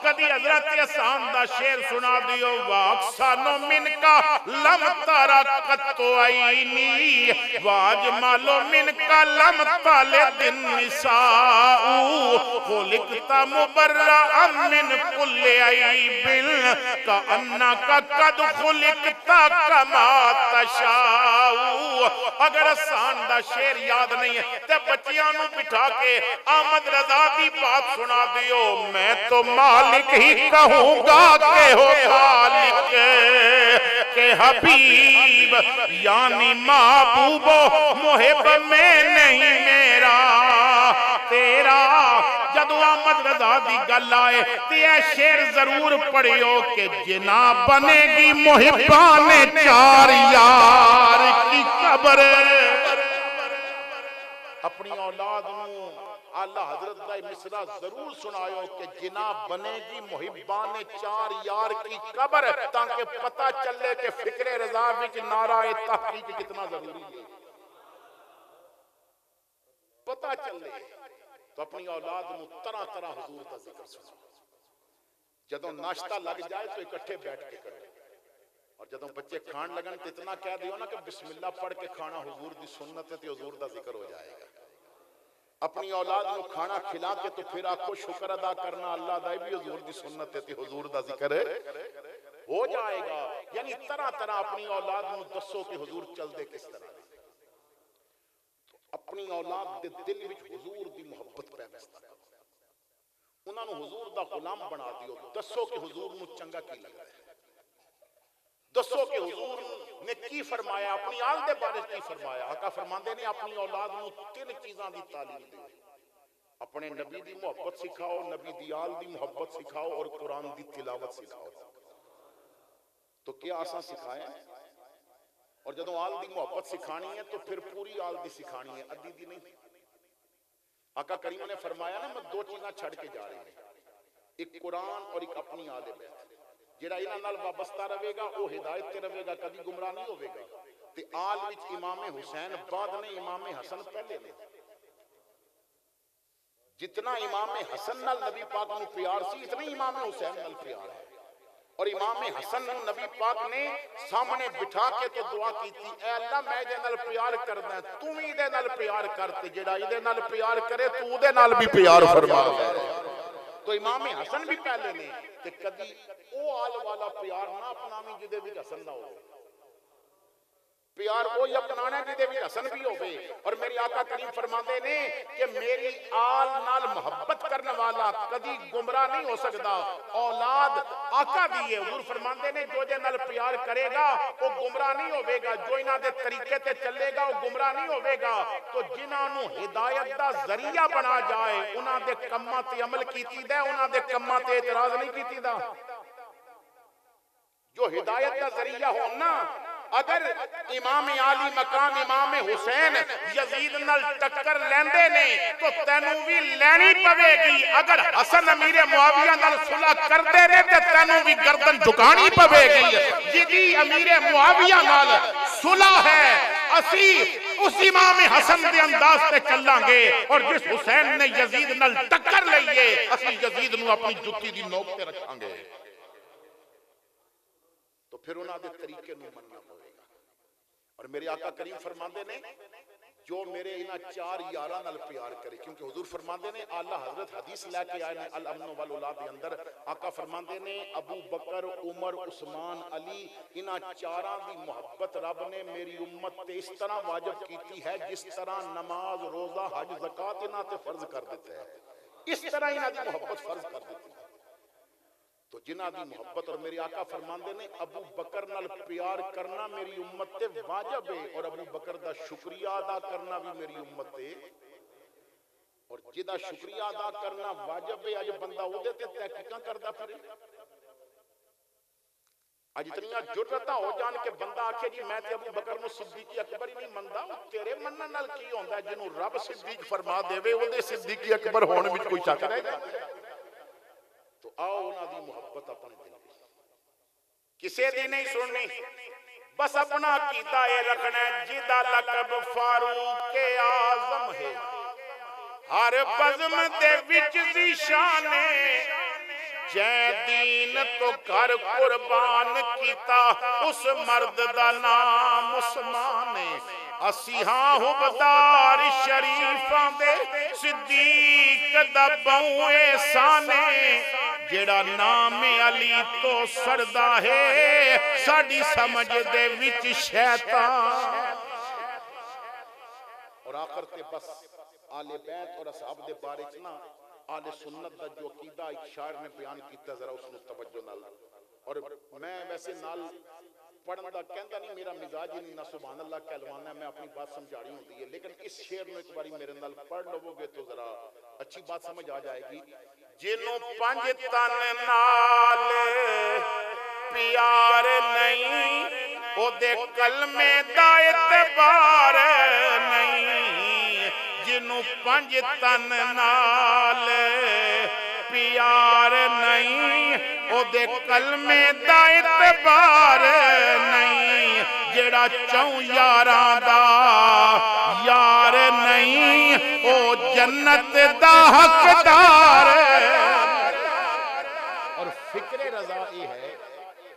कदी हजरत हसन दा शेर सुना दियो, वाक्सानो मिनका लम तारा कत्तो आईनी वाज मालो मिनका लम ताले दिन निसाऊ खुलिकता मुबर्रा मिन कुल्ले आईबिल का अन्ना का कद खुलिकता कमा तशाऊ। अगर हसन दा शेर याद नहीं है ते बच्चियां नूं बिठा के अहमद रजा दी बात सुना दियो, मैं तो मालिक ही कहूंगा के हो खालिक के हबीब यानी महबूबो मुहिब में नहीं मेरा तेरा। जदों अहमद रजा दी गल आए ते ए शेर जरूर पढ़ियो कि जिना बनेगी मुहिबाने चार यार की कब्र। अपनी औलाद नूं आला हजरत दा मिसरा जरूर सुनायो कि जिना बनेगी मुहिबाने चार यार की कब्र, ताकि पता चले कि फिक्रे रजा विच नाराए तहकीक कितना जरूरी है। पता चले तो अपनी औलाद नूं तरह तरह हुजूर दा जिक्र सुनाओ। जदों नाश्ता लग जाए तो इकट्ठे बैठ के करो, और जदों बच्चे खान लगन तो इतना कह दियो ना कि बिस्मिल्लाह पढ़ के खाना हुजूर दी सुन्नत है, तो हुजूर दा जिक्र हो जाएगा। अपनी औलाद नूं खाना खिला के तो फिर आखो शुक्र अदा करना अल्लाह दा भी हुजूर दी सुन्नत है, तो हुजूर दा जिक्र हो जाएगा। यानी तरह तरह अपनी औलाद नूं दसो कि हुजूर चलदे किस तरह। तो अपनी औलाद दे दिल विच हुजूर दी मोहब्बत पैदा करो, उन्हां नूं हुजूर दा गुलाम बना दियो। दसो कि हुजूर नूं चंगा की लगदा है, दसो कि हुजूर ने की फरमाया, अपनी आल दे बारे की फरमाया। आका फरमांदे ने अपनी औलाद नूं तीन चीज़ां दी तालीम दिओ, अपने नबी दी मोहब्बत सिखाओ, नबी दी आल दी मोहब्बत सिखाओ और कुरान दी तिलावत सिखाओ। तो क्या आसा सिखाया? और जदों आल दी मोहब्बत सिखानी है तो फिर पूरी आल दी सिखानी है, अद्धी दी नहीं। आका करीम ने फरमाया ना, मैं दो चीज़ां छड़ के जा रही हूं, एक कुरान और एक अपनी आले बैत। जेड़ा इन्हां नाल वाबस्ता रहेगा वो हिदायत ते रहेगा, कभी गुमराह नहीं होवेगा। ते आल विच इमाम हुसैन बाद ने, इमाम हसन पहले ने। जितना इमाम हसन नाल नबी पाक नूं प्यार सी, इतना इमाम हुसैन नाल प्यार है। और इमाम हसन नूं नबी पाक ने सामने बिठा के तो दुआ की थी, ऐ अल्लाह मैं इहदे नाल प्यार करदा, तू भी इहदे नाल प्यार कर, ते जेड़ा इहदे नाल प्यार करे तू उहदे नाल भी प्यार फरमा। तो इमाम हसन भी पहले ने, ते कदी ओ आल वाला प्यार ना अपनावी जिहदे विच हसन ना हो, प्यार वो ही अपनाना जिहदे विच हसन भी होवे। और मेरे आका करीम फरमाते ने कि मेरी आल नाल मोहब्बत करने वाला कदी गुमराह नहीं हो सकता। औलाद आका दी है, हुजूर फरमाते ने जो जे नाल प्यार करेगा वो गुमराह नहीं होवेगा, जो इन्हां दे तरीके ते चलेगा वो गुमराह नहीं होवेगा। तो जिन्हां नूं हिदायत दा जरिया बना जाए उन्हां दे कम्मां ते अमल कीतीदा, उन्हां दे कम्मां ते इतराज नहीं कीतीदा। जो हिदायत का जरिया हो ना, अगर इमाम आली मकाम इमाम हुसैन यजीद नाल टक्कर लेंदे ने तो तैनू भी लेनी पवेगी। अगर हसन अमीर मुआविया नाल सुलह करदे ने ते तैनू भी गर्दन झुकानी पवेगी। जिदी अमीर मुआविया नाल सुलह है, असी उस इमाम हसन दे अंदाज से चलांगे, और जिस हुसैन ने यजीद नाल टक्कर लईए असी यजीद नू अपनी जुत्ती दी नोक ते रखांगे। तो फिर उन्हां दे तरीके नू मनना पवेगा। और मेरे आका करीम फरमाते ने जो मेरे इन्हां चार यारां नाल प्यार करे, क्योंकि हुजूर फरमाते ने आला हजरत हदीस लैके आए ने अल अमन वल औलाद दे अंदर। आका फरमाते ने अबू बकर, उमर, उस्मान, अली, इन्हां चारां दी मोहब्बत रब ने मेरी उम्मत ते इस तरह वाजिब कीती है जिस तरह नमाज, रोजा, हज, ज़कात इन्हां ते फर्ज कर दिता है, इस तरह इन्हां दी मोहब्बत फर्ज कर दी है। तो जिन्हां दी मोहब्बत, और मेरे आका फरमाते ने अबू बकर नाल प्यार करना मेरी उम्मत ते वाजिब है, और अबू बकर दा शुक्रिया अदा करना भी मेरी उम्मत ते। और जिदा शुक्रिया अदा करना वाजिब है, अज बंदा उहदे ते तहकीकां करदा फिरे। अज इतनी जुर्रतां हो जान के बंदा आखे जी मैं ते अबू बकर नूं सिद्दीक अकबर ही नहीं मनदा। तेरे मनन नाल की होंदा? जिन्हों रब सिद्दीक फरमा देवे उहदे सिद्दीक अकबर होण विच कोई शक रहेगा? तो आओ उन्हां दी मोहब्बत अपने दिल में, किसे दी नहीं सुननी, बस अपना कीदा ये रखना है। जिदा लकब फारूक आजम है, हर बज़म दे विच ज़ीशाने, जै दीन तो कर कुर्बान कीता उस मर्द दा नाम उस्मान है। असी हां हुबदार शरीफां दे सिद्दीक दा बहु एहसाने, जेड़ा नाम अली तो सरदा है साडी समझ दे विच शैतान। और आखिर ते बस आले बैत और असहाब दे बारे च ना आले सुन्नत दा जो अकीदा एक शायर ने बयान कीता, जरा उसनु तवज्जो नाल। और मैं वैसे नाल पढ़न दा कहंदा नहीं, मेरा मिजाज ही नहीं ना सुभान अल्लाह कहलवाना, मैं अपनी बात समझानी होती है। लेकिन इस शेर में एक बारी मेरे नाल पढ़ लोगे तो जरा अच्छी बात समझ आ जाएगी। जिन्हों पंज तन नाल प्यार नहीं ओदे कलमे दा एतबार नहीं, जिन्हों पंज तन नाल प्यार नहीं ओदे कलमे दा एतबार नहीं, जेड़ा चौं यारां दा यार नहीं ओ जन्नत दा हकदार। और फिक्रे रजा ये है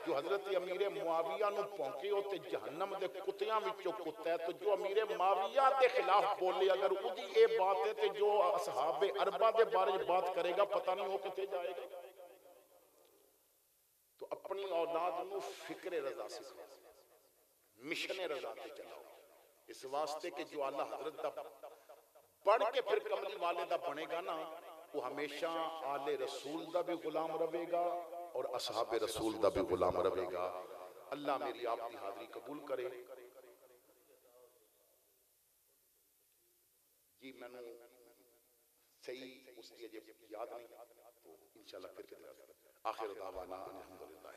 जो हजरत अमीर मुआविया नु भौंके हो ते जहन्नम दे कुत्तियां विचों कुत्ता है, तो जो अमीर मुआविया के खिलाफ बोले अगर उदी ये बात है तो जो असहाबे अरबा के बारे में बात करेगा पता नहीं वो कितने जाएगा। तो अपनी औलाद नु फिक्रे रजा सिखाओ, मिशन रजा पे चलाओ, इस वास्ते कि जो आला हजरत दा पढ़ के फिर कमली वाले दा बनेगा ना, वो हमेशा आले रसूल दा भी गुलाम रहेगा और असहाबे रसूल दा भी गुलाम रहेगा। अल्लाह मेरी आपकी हाजिरी कबूल करे। जी मैनू सही उसकी अजे याद नहीं, तो इंशाल्लाह फिर आखिर दावाना अल्हम्दुलिल्लाह।